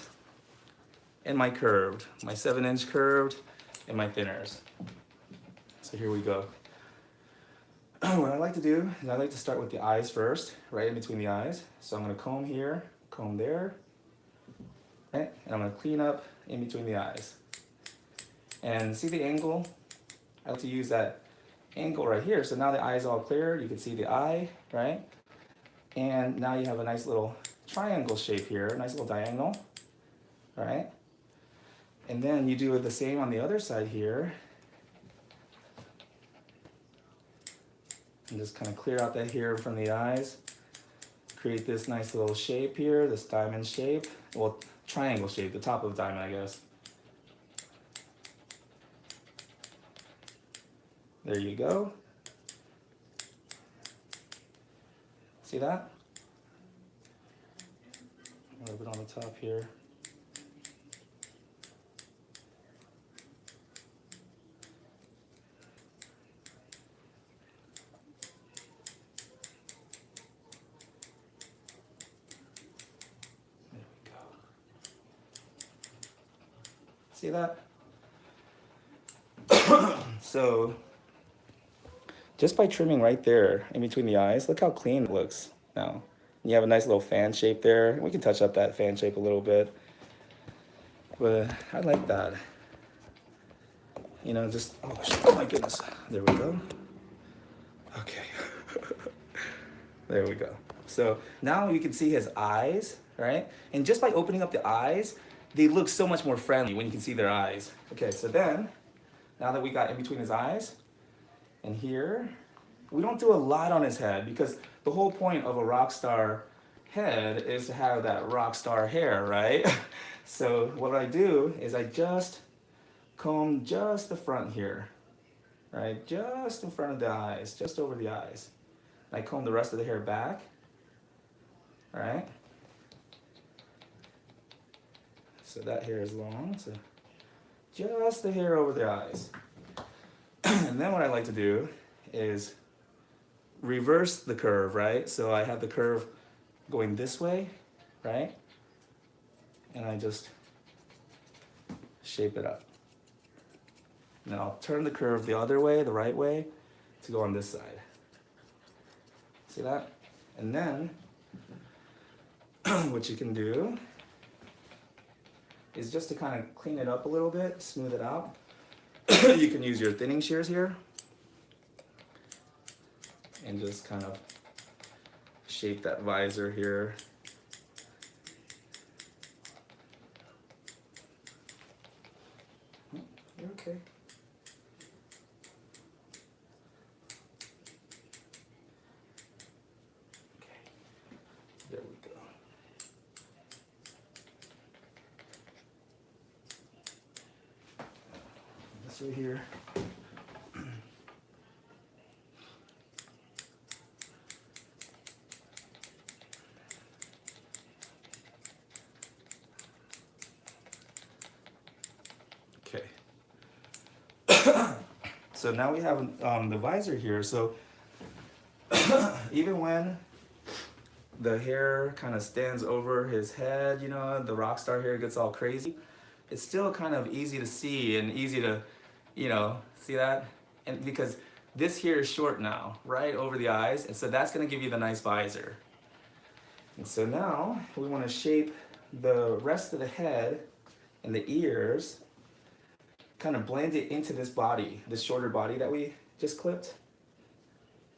[SPEAKER 1] and my curved, my 7-inch curved and my thinners. So here we go. What I like to do is I like to start with the eyes first, right in between the eyes. So I'm gonna comb here, comb there, right? And I'm gonna clean up in between the eyes. And see the angle? I like to use that angle right here. So now the eye is all clear. You can see the eye, right? And now you have a nice little triangle shape here, a nice little diagonal, right? And then you do the same on the other side here. And just kind of clear out that hair from the eyes. Create this nice little shape here, this diamond shape. Well, triangle shape, the top of the diamond, I guess. There you go. See that? A little bit on the top here. There we go. See that? So, just by trimming right there in between the eyes, look how clean it looks now. You have a nice little fan shape there. We can touch up that fan shape a little bit. But I like that. You know, just, oh my goodness. There we go. Okay. There we go. So now you can see his eyes, right? And just by opening up the eyes, they look so much more friendly when you can see their eyes. Okay, so then, now that we got in between his eyes, and here, we don't do a lot on his head because the whole point of a rock star head is to have that rock star hair, right? So what I do is I just comb just the front here, right? Just in front of the eyes, just over the eyes. And I comb the rest of the hair back, right? So that hair is long, so just the hair over the eyes. And then what I like to do is reverse the curve, right? So I have the curve going this way, right? And I just shape it up. Now I'll turn the curve the other way, the right way, to go on this side. See that? And then what you can do is just to kind of clean it up a little bit, smooth it out. You can use your thinning shears here and just kind of shape that visor here. You're okay. Okay, there we go. This right here. Okay. So now we have the visor here. So even when the hair kind of stands over his head, you know, the rock star hair gets all crazy, it's still kind of easy to see and easy to, you know, see that? And because this here is short now, right over the eyes, and so that's gonna give you the nice visor. And so now we wanna shape the rest of the head and the ears, kind of blend it into this body, this shorter body that we just clipped.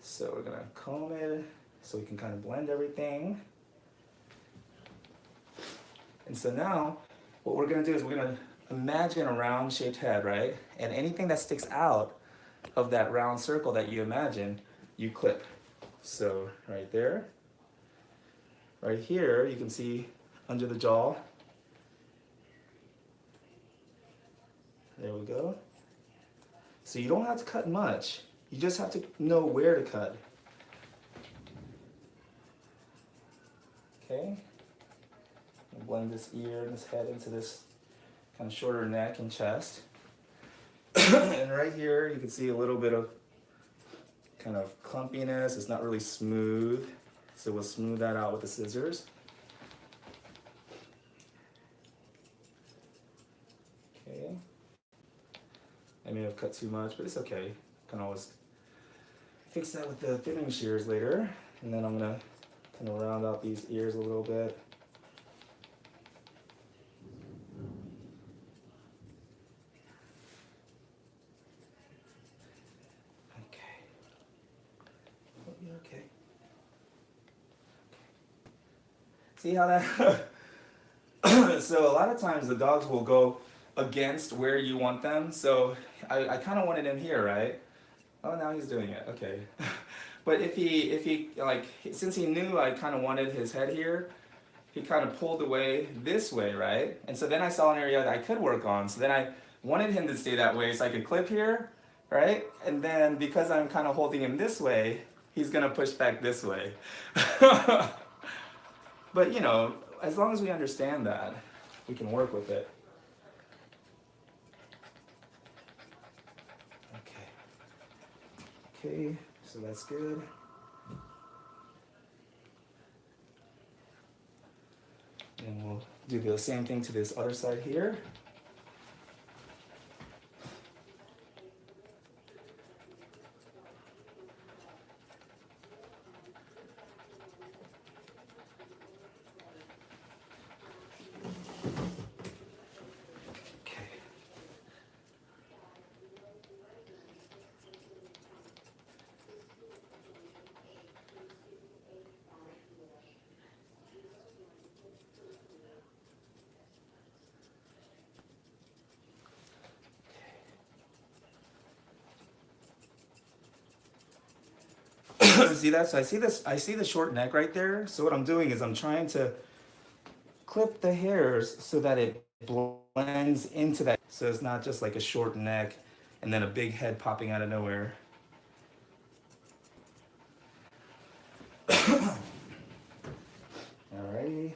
[SPEAKER 1] So we're gonna comb it so we can kind of blend everything. And so now what we're gonna do is we're gonna imagine a round shaped head, right? And anything that sticks out of that round circle that you imagine, you clip. So right there, right here, you can see under the jaw. There we go. So you don't have to cut much. You just have to know where to cut. Okay. And blend this ear and this head into this kind of shorter neck and chest. And right here, you can see a little bit of kind of clumpiness. It's not really smooth. So we'll smooth that out with the scissors. Okay. I may have cut too much, but it's okay. Can always fix that with the thinning shears later. And then I'm gonna kind of round out these ears a little bit. Okay. Oh, yeah, okay. See how that? So a lot of times the dogs will go against where you want them. So I kind of wanted him here, right? Oh, now he's doing it. Okay. But if he like, since he knew I kind of wanted his head here, he kind of pulled away this way, right? And so then I saw an area that I could work on. So then I wanted him to stay that way so I could clip here, right? And then because I'm kind of holding him this way, he's gonna push back this way. But you know, as long as we understand that, we can work with it. Okay, so that's good. And we'll do the same thing to this other side here. See that? So I see the short neck right there. So what I'm doing is I'm trying to clip the hairs so that it blends into that. So it's not just like a short neck and then a big head popping out of nowhere. Alrighty.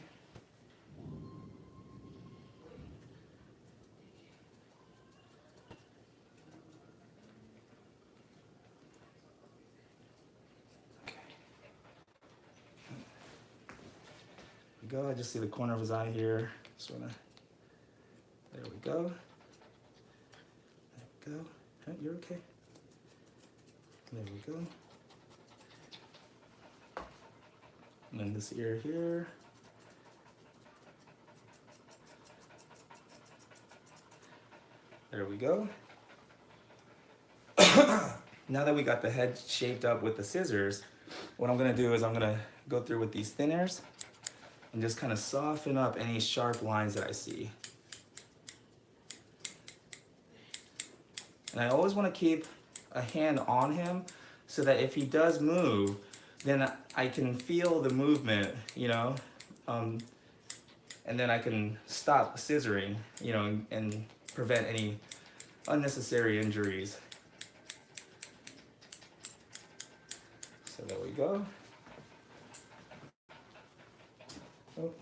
[SPEAKER 1] Go. I just see the corner of his eye here. Just wanna. There we go. There we go. Oh, you're okay. There we go. And then this ear here. There we go. Now that we got the head shaped up with the scissors, what I'm gonna do is I'm gonna go through with these thinners and just kind of soften up any sharp lines that I see. And I always want to keep a hand on him so that if he does move, then I can feel the movement, you know, and then I can stop scissoring, you know, and prevent any unnecessary injuries. So there we go. Oh.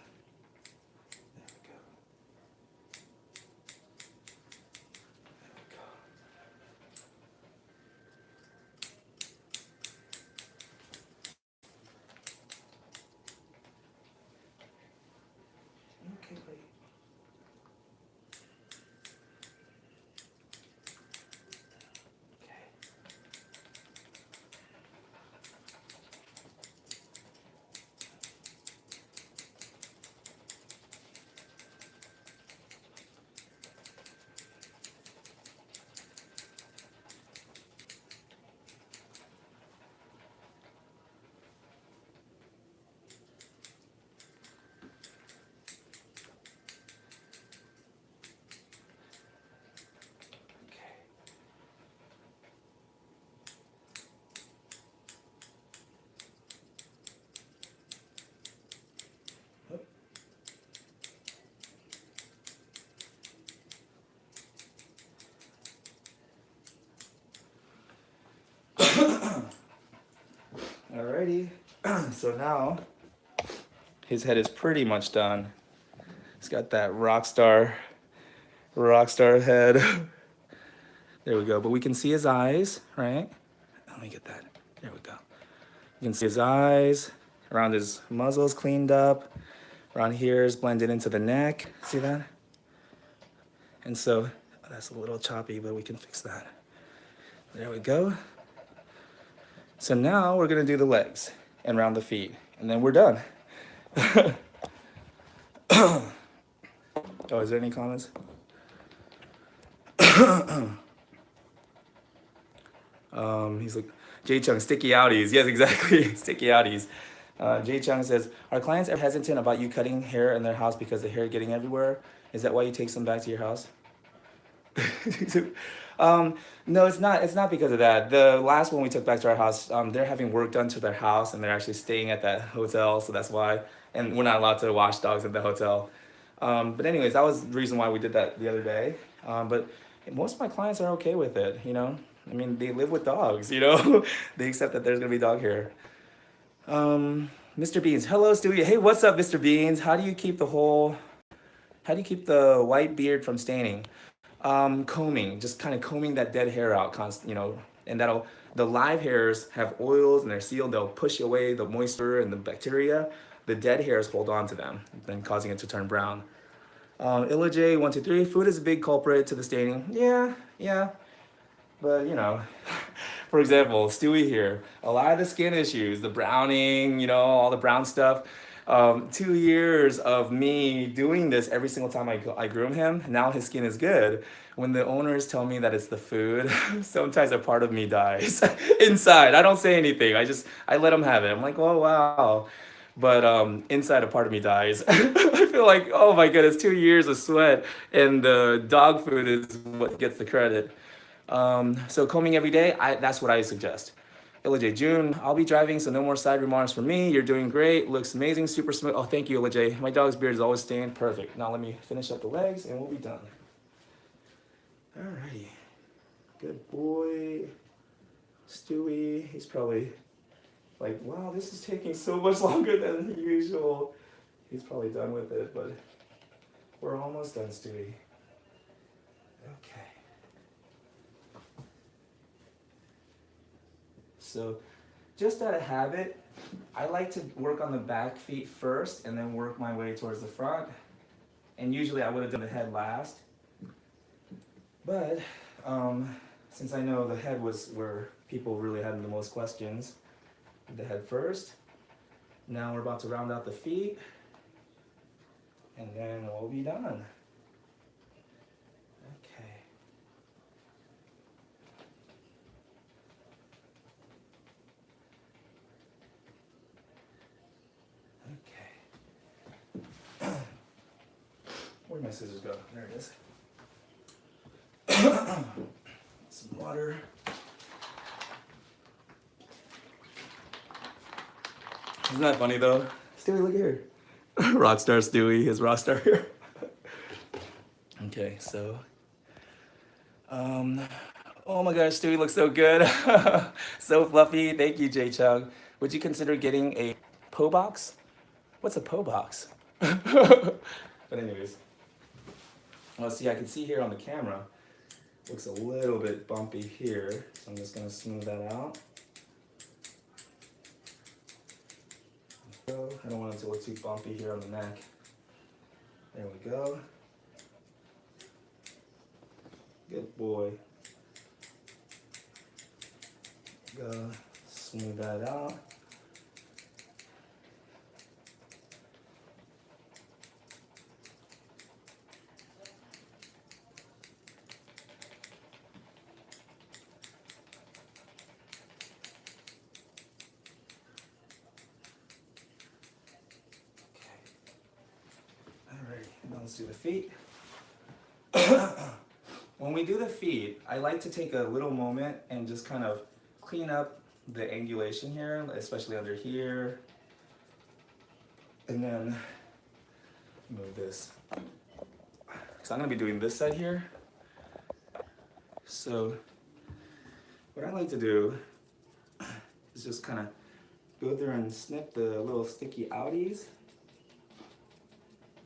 [SPEAKER 1] Alrighty, so now his head is pretty much done. He's got that rock star head. There we go, but we can see his eyes, right? Let me get that, there we go. You can see his eyes, around his muzzle is cleaned up, around here is blended into the neck, see that? And so, that's a little choppy, but we can fix that. There we go. So now we're gonna do the legs and round the feet, and then we're done. Oh, is there any comments? He's like, Jay Chung, sticky outies. Yes, exactly, sticky outies. Jay Chung says, are clients ever hesitant about you cutting hair in their house because the hair getting everywhere? Is that why you take some back to your house? No, it's not. It's not because of that. The last one we took back to our house, they're having work done to their house, and they're actually staying at that hotel, so that's why. And we're not allowed to wash dogs at the hotel. But anyways, that was the reason why we did that the other day. But most of my clients are okay with it. You know, I mean, they live with dogs. You know, they accept that there's gonna be dog hair. Mr. Beans, hello, Stewie. Hey, what's up, Mr. Beans? How do you keep the white beard from staining? Combing, just kind of combing that dead hair out, you know, and the live hairs have oils and they're sealed, they'll push away the moisture and the bacteria. The dead hairs hold on to them, then causing it to turn brown. Illa J123, food is a big culprit to the staining. Yeah, but you know, for example, Stewie here, a lot of the skin issues, the browning, you know, all the brown stuff. 2 years of me doing this every single time I groom him, now his skin is good. When the owners tell me that it's the food, sometimes a part of me dies inside. I don't say anything. I let him have it. I'm like, oh wow. But inside a part of me dies. I feel like, oh my goodness, 2 years of sweat and the dog food is what gets the credit. So combing every day, that's what I suggest. LJ June, I'll be driving, so no more side remarks from me. You're doing great. Looks amazing. Super smooth. Oh, thank you, LJ. My dog's beard is always stained. Perfect. Now let me finish up the legs and we'll be done. Alrighty. Good boy. Stewie. He's probably like, wow, this is taking so much longer than usual. He's probably done with it, but we're almost done, Stewie. Okay. So just out of habit, I like to work on the back feet first and then work my way towards the front. And usually I would have done the head last. But since I know the head was where people really had the most questions, the head first. Now we're about to round out the feet. And then we'll be done. my scissors go? There it is. Some water. Isn't that funny though? Stewie, look here. Rockstar Stewie, his rockstar here. Okay, so. Oh my gosh, Stewie looks so good. So fluffy. Thank you, J Chug. Would you consider getting a Po box? What's a Po box? But anyways. Well, see, I can see here on the camera, looks a little bit bumpy here. So I'm just gonna smooth that out. I don't want it to look too bumpy here on the neck. There we go. Good boy. Go smooth that out. Now let's do the feet. When we do the feet, I like to take a little moment and just kind of clean up the angulation here, especially under here. And then move this. So I'm gonna be doing this side here. So what I like to do is just kind of go through and snip the little sticky outies.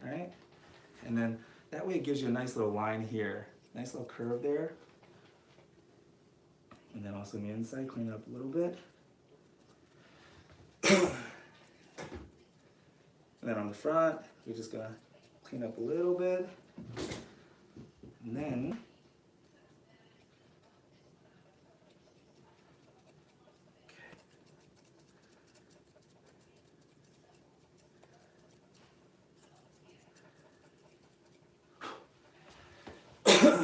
[SPEAKER 1] All right? And then that way it gives you a nice little line here. Nice little curve there. And then also on the inside, clean up a little bit. And then on the front, we're just gonna clean up a little bit. And then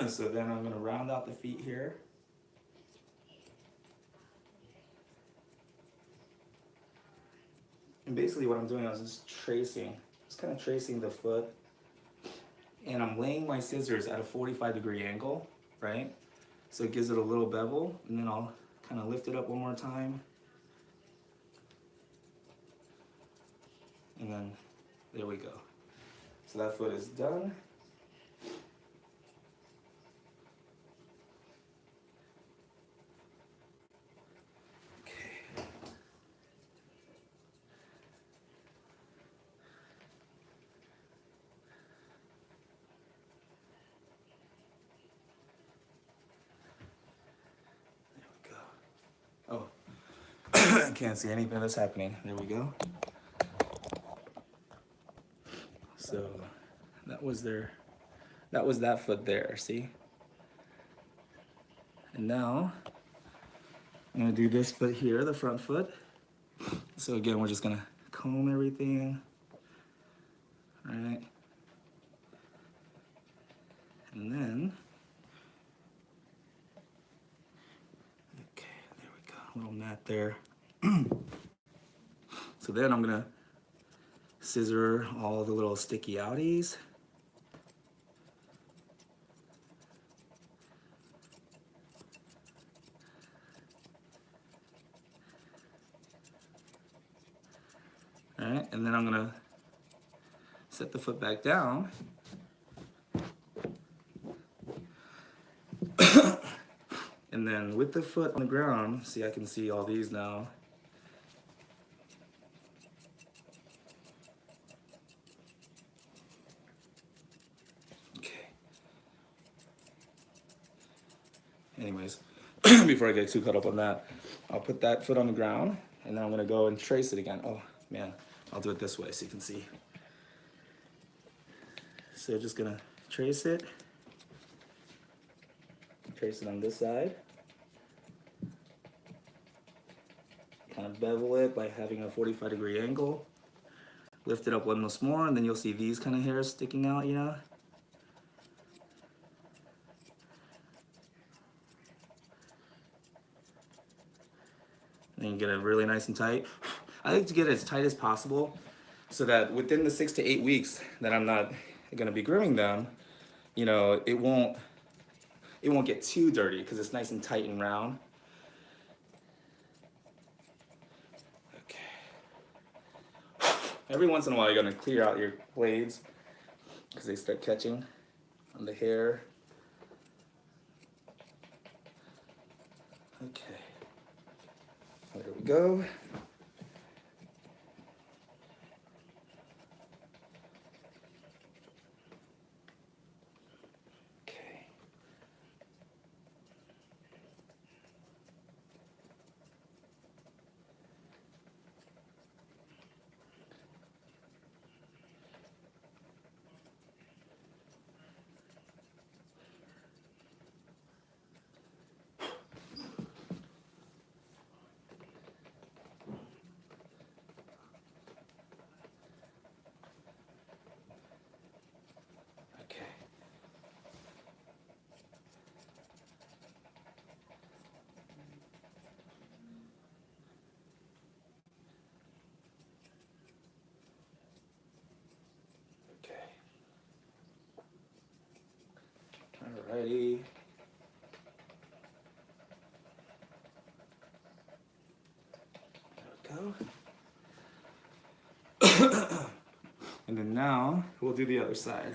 [SPEAKER 1] so then I'm going to round out the feet here. And basically what I'm doing is just tracing, just kind of tracing the foot. And I'm laying my scissors at a 45-degree angle, right? So it gives it a little bevel, and then I'll kind of lift it up one more time. And then there we go. So that foot is done. Oh, I can't see anything that's happening. There we go. So that was that foot there, see? And now I'm gonna do this foot here, the front foot. So again, we're just gonna comb everything, all right? And then, okay, there we go, a little mat there. So then I'm gonna scissor all the little sticky outies. All right, and then I'm gonna set the foot back down. And then with the foot on the ground, see, I can see all these now. Okay. Anyways, before I get too caught up on that, I'll put that foot on the ground, and then I'm gonna go and trace it again. Oh man, I'll do it this way so you can see. So just gonna trace it on this side. Kind of bevel it by having a 45-degree angle. Lift it up one more, and then you'll see these kind of hairs sticking out, you know? And then you get it really nice and tight. I like to get it as tight as possible so that within the 6 to 8 weeks that I'm not gonna be grooming them, you know, it won't get too dirty because it's nice and tight and round. Okay. Every once in a while, you're gonna clear out your blades because they start catching on the hair. Okay. There we go. Alrighty. There we go. And then now we'll do the other side.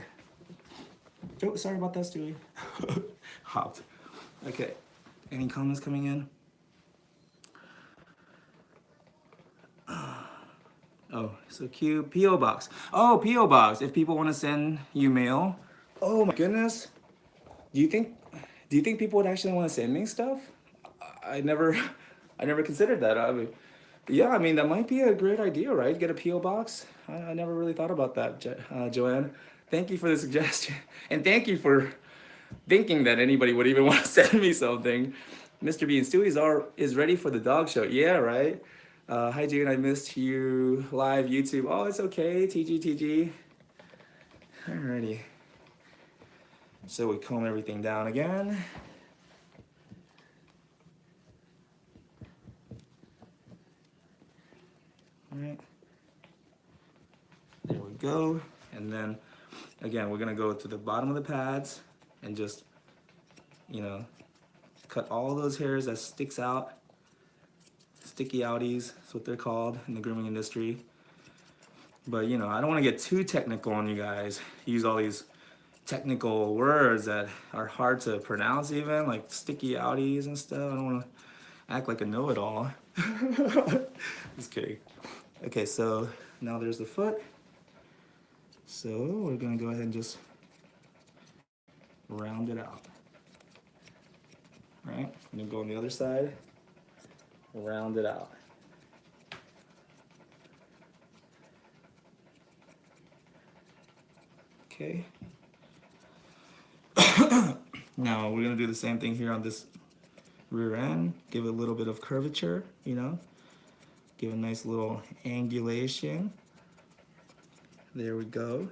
[SPEAKER 1] Oh, sorry about that, Stewie. Hopped. Okay. Any comments coming in? Oh, so cute. P.O. Box. Oh, P.O. Box. If people want to send you mail. Oh my goodness. Do you think people would actually want to send me stuff? I never considered that. I mean, yeah, I mean that might be a great idea, right? Get a P.O. box. I never really thought about that, Joanne. Thank you for the suggestion, and thank you for thinking that anybody would even want to send me something. Mr. B and Stewie is ready for the dog show. Yeah, right. Hi June, I missed you live YouTube. Oh, it's okay. TG. Alrighty. So we comb everything down again. All right. There we go. And then again, we're gonna go to the bottom of the pads and just, you know, cut all those hairs that sticks out. Sticky outies, that's what they're called in the grooming industry. But you know, I don't want to get too technical on you guys. Use all these technical words that are hard to pronounce even, like sticky outies and stuff. I don't want to act like a know-it-all. Just kidding. Okay, so now there's the foot. So we're gonna go ahead and just round it out. Right? And then go on the other side, round it out. Okay. Now we're gonna do the same thing here on this rear end. Give it a little bit of curvature, you know. Give a nice little angulation. There we go.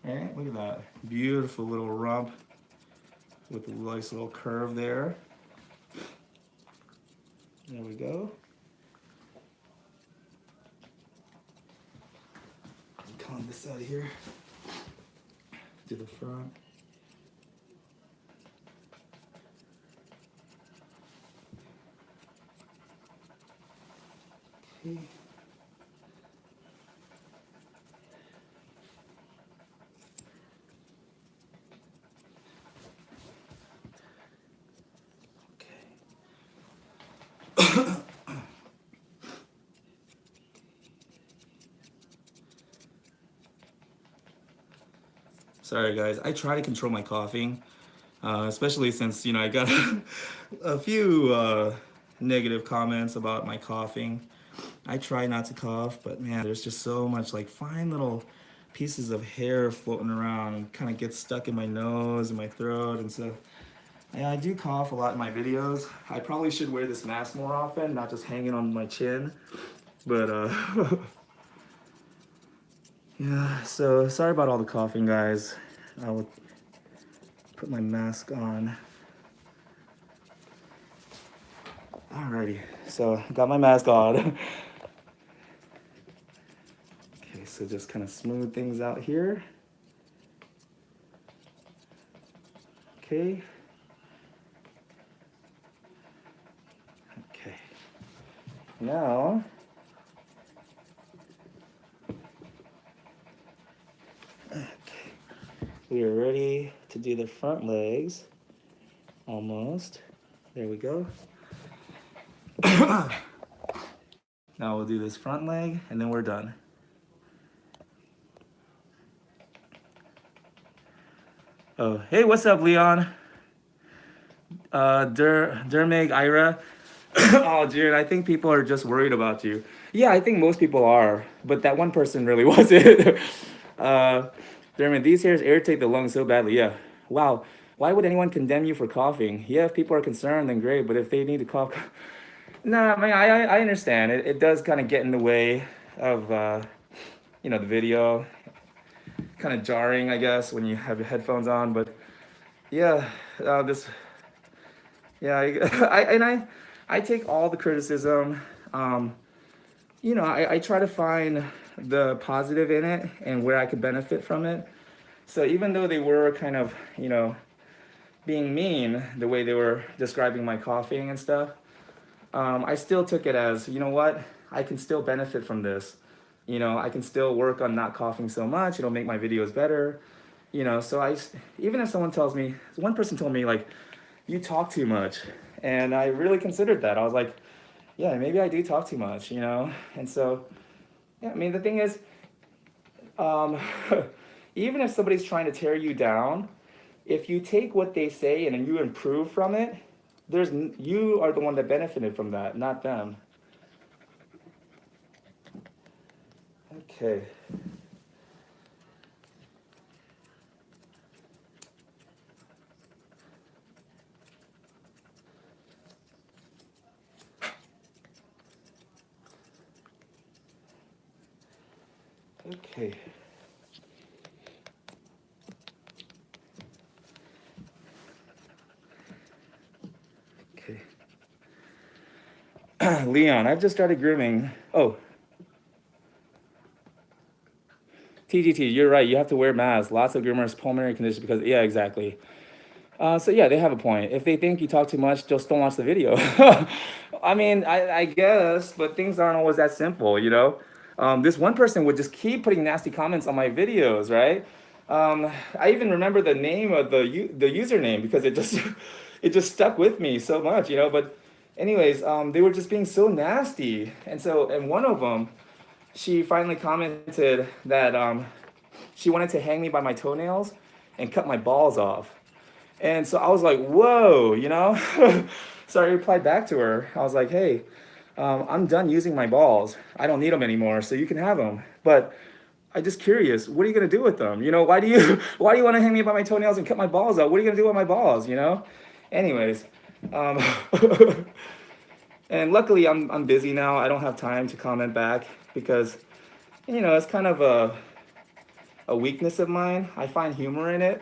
[SPEAKER 1] All right, look at that. Beautiful little rump with a nice little curve there. There we go. Comb this out of here. To the front. Okay. Sorry guys, I try to control my coughing, especially since, you know, I got a few negative comments about my coughing. I try not to cough, but man, there's just so much like fine little pieces of hair floating around and kind of gets stuck in my nose and my throat, and so yeah, I do cough a lot in my videos. I probably should wear this mask more often, not just hanging on my chin, but yeah, so sorry about all the coughing, guys. I will put my mask on. Alrighty, so got my mask on. Okay, so just kind of smooth things out here. Okay. Okay. Now, we are ready to do the front legs. Almost. There we go. Now we'll do this front leg and then we're done. Oh, hey, what's up, Leon? Dermig, Ira. Oh, dude, I think people are just worried about you. Yeah, I think most people are, but that one person really wasn't. Dermig, these hairs irritate the lungs so badly. Yeah. Wow. Why would anyone condemn you for coughing? Yeah, if people are concerned, then great, but if they need to cough. Nah, man, I understand. It does kind of get in the way of, the video. Kind of jarring, I guess, when you have your headphones on, but yeah, this. Yeah, I take all the criticism. I try to find the positive in it and where I could benefit from it. So even though they were kind of, being mean the way they were describing my coughing and stuff, I still took it as, you know what, I can still benefit from this. I can still work on not coughing so much. It'll make my videos better. So even if someone tells me, one person told me like, you talk too much. And I really considered that. I was like, yeah, maybe I do talk too much, And so, yeah, I mean, the thing is, even if somebody's trying to tear you down, if you take what they say and you improve from it, you are the one that benefited from that, not them. Okay. Okay. Okay. Leon, I've just started grooming. Oh. TGT, you're right. You have to wear masks. Lots of groomers, pulmonary conditions because, yeah, exactly. So yeah, they have a point. If they think you talk too much, just don't watch the video. I mean, I guess, but things aren't always that simple, This one person would just keep putting nasty comments on my videos, right? I even remember the name of the username because it just it just stuck with me so much, But anyways, they were just being so nasty, and one of them, she finally commented that she wanted to hang me by my toenails and cut my balls off. And so I was like, whoa, So I replied back to her. I was like, hey, I'm done using my balls. I don't need them anymore, so you can have them. But I'm just curious, what are you gonna do with them? Why do you want to hang me by my toenails and cut my balls out? What are you gonna do with my balls? Anyways, and luckily I'm busy now. I don't have time to comment back because, it's kind of a weakness of mine. I find humor in it.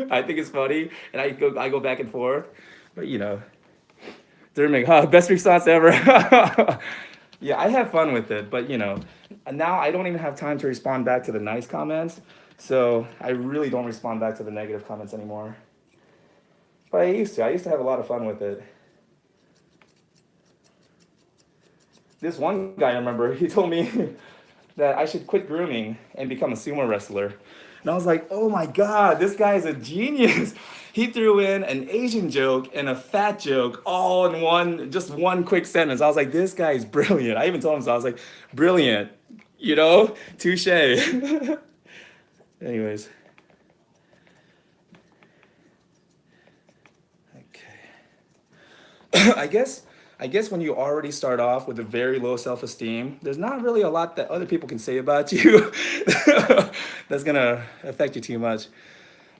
[SPEAKER 1] I think it's funny, and I go back and forth. But Dermig, best response ever. Yeah, I have fun with it, but now I don't even have time to respond back to the nice comments, so I really don't respond back to the negative comments anymore. But I used to have a lot of fun with it. This one guy, I remember, he told me that I should quit grooming and become a sumo wrestler. And I was like, oh my God, this guy is a genius. He threw in an Asian joke and a fat joke all in just one quick sentence. I was like, this guy is brilliant. I even told him so. I was like, brilliant, touche. Anyways. Okay. I guess when you already start off with a very low self-esteem, there's not really a lot that other people can say about you that's gonna affect you too much.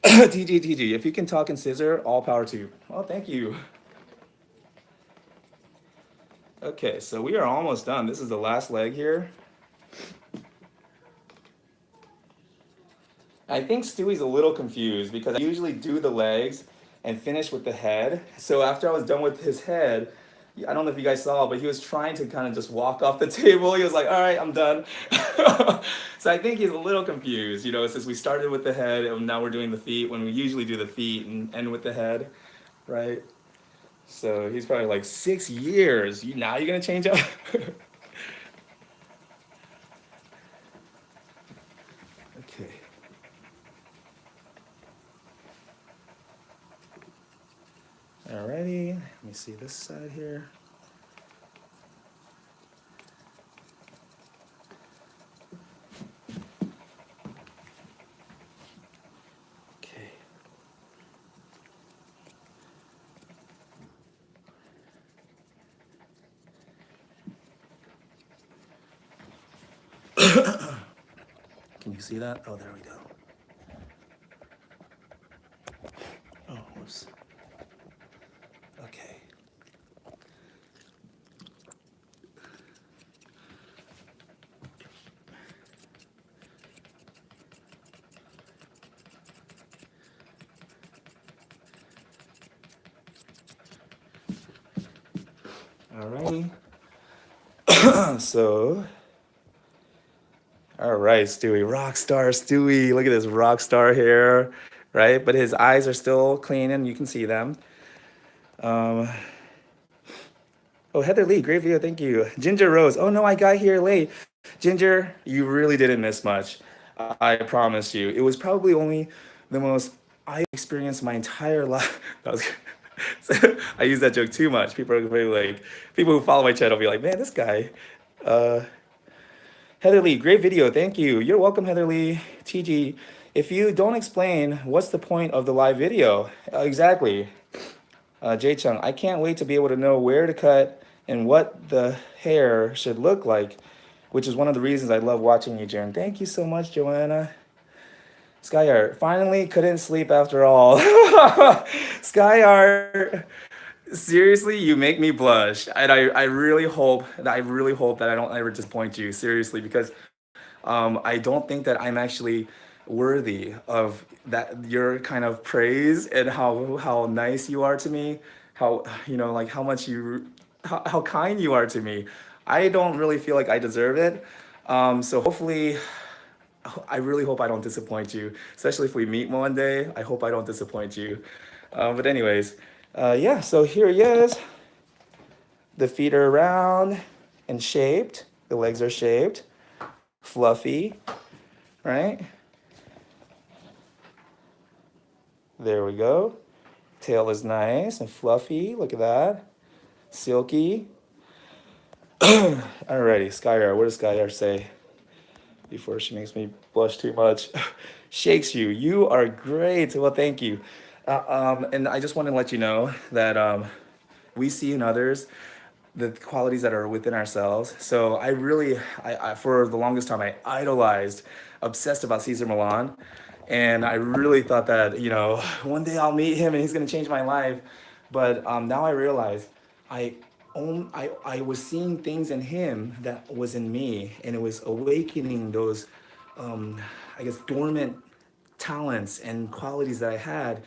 [SPEAKER 1] TG, if you can talk and scissor, all power to you. Oh, thank you. Okay, so we are almost done. This is the last leg here. I think Stewie's a little confused because I usually do the legs and finish with the head. So after I was done with his head, I don't know if you guys saw, but he was trying to kind of just walk off the table. He was like, all right, I'm done. So I think he's a little confused, you know, since we started with the head and now we're doing the feet when we usually do the feet and end with the head, right? So he's probably like 6 years. Now you're gonna change up? Okay. Alrighty. Let me see this side here. Okay. Can you see that? Oh, there we go. Oh, whoops. Okay. Alrighty. So, all right, Stewie, rock star Stewie. Look at this rock star hair, right? But his eyes are still clean and you can see them. Um, oh, Heather Lee, great video, thank you. Ginger Rose, oh no, I got here late. Ginger, you really didn't miss much. I promise you. It was probably only the most I experienced my entire life. That was, I use that joke too much. People are probably like, people who follow my channel be like, man, this guy. Uh, Heather Lee, great video. Thank you. You're welcome, Heather Lee. TG, if you don't explain, what's the point of the live video? Exactly. Jay Chung, I can't wait to be able to know where to cut and what the hair should look like, which is one of the reasons I love watching you, Jaren. Thank you so much, Joanna. Skyart, finally couldn't sleep after all. Skyart, seriously, you make me blush. And I really hope that I don't ever disappoint you, seriously, because I don't think that I'm actually worthy of that your kind of praise and how nice you are to me, how like how much how kind you are to me. I don't really feel like I deserve it. So hopefully, I really hope I don't disappoint you, especially if we meet one day. I hope I don't disappoint you. But anyways, yeah. So here he is. The feet are round and shaped. The legs are shaped, fluffy, right? There we go. Tail is nice and fluffy. Look at that. Silky. Alrighty, Skyar. What does Skyar say? Before she makes me blush too much. Shakes you. You are great. Well, thank you. And I just want to let you know that we see in others the qualities that are within ourselves. So I really, for the longest time, I idolized, obsessed about Cesar Millan. And I really thought that, one day I'll meet him and he's going to change my life. But now I realize I was seeing things in him that was in me, and it was awakening those, I guess, dormant talents and qualities that I had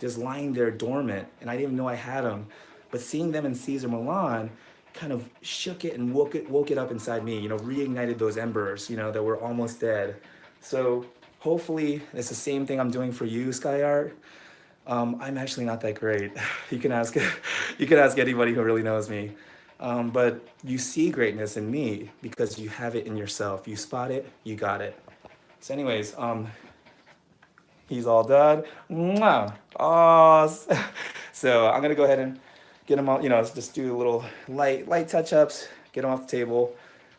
[SPEAKER 1] just lying there dormant, and I didn't even know I had them. But seeing them in Cesar Millan kind of shook it and woke it up inside me, reignited those embers, that were almost dead. So hopefully it's the same thing I'm doing for you, Sky Art. I'm actually not that great. You can ask anybody who really knows me. But you see greatness in me because you have it in yourself. You spot it, you got it. So anyways, he's all done. Mwah. Oh, so I'm gonna go ahead and get him all, just do a little light touch-ups, get him off the table.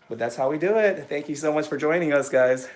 [SPEAKER 1] But that's how we do it. Thank you so much for joining us, guys.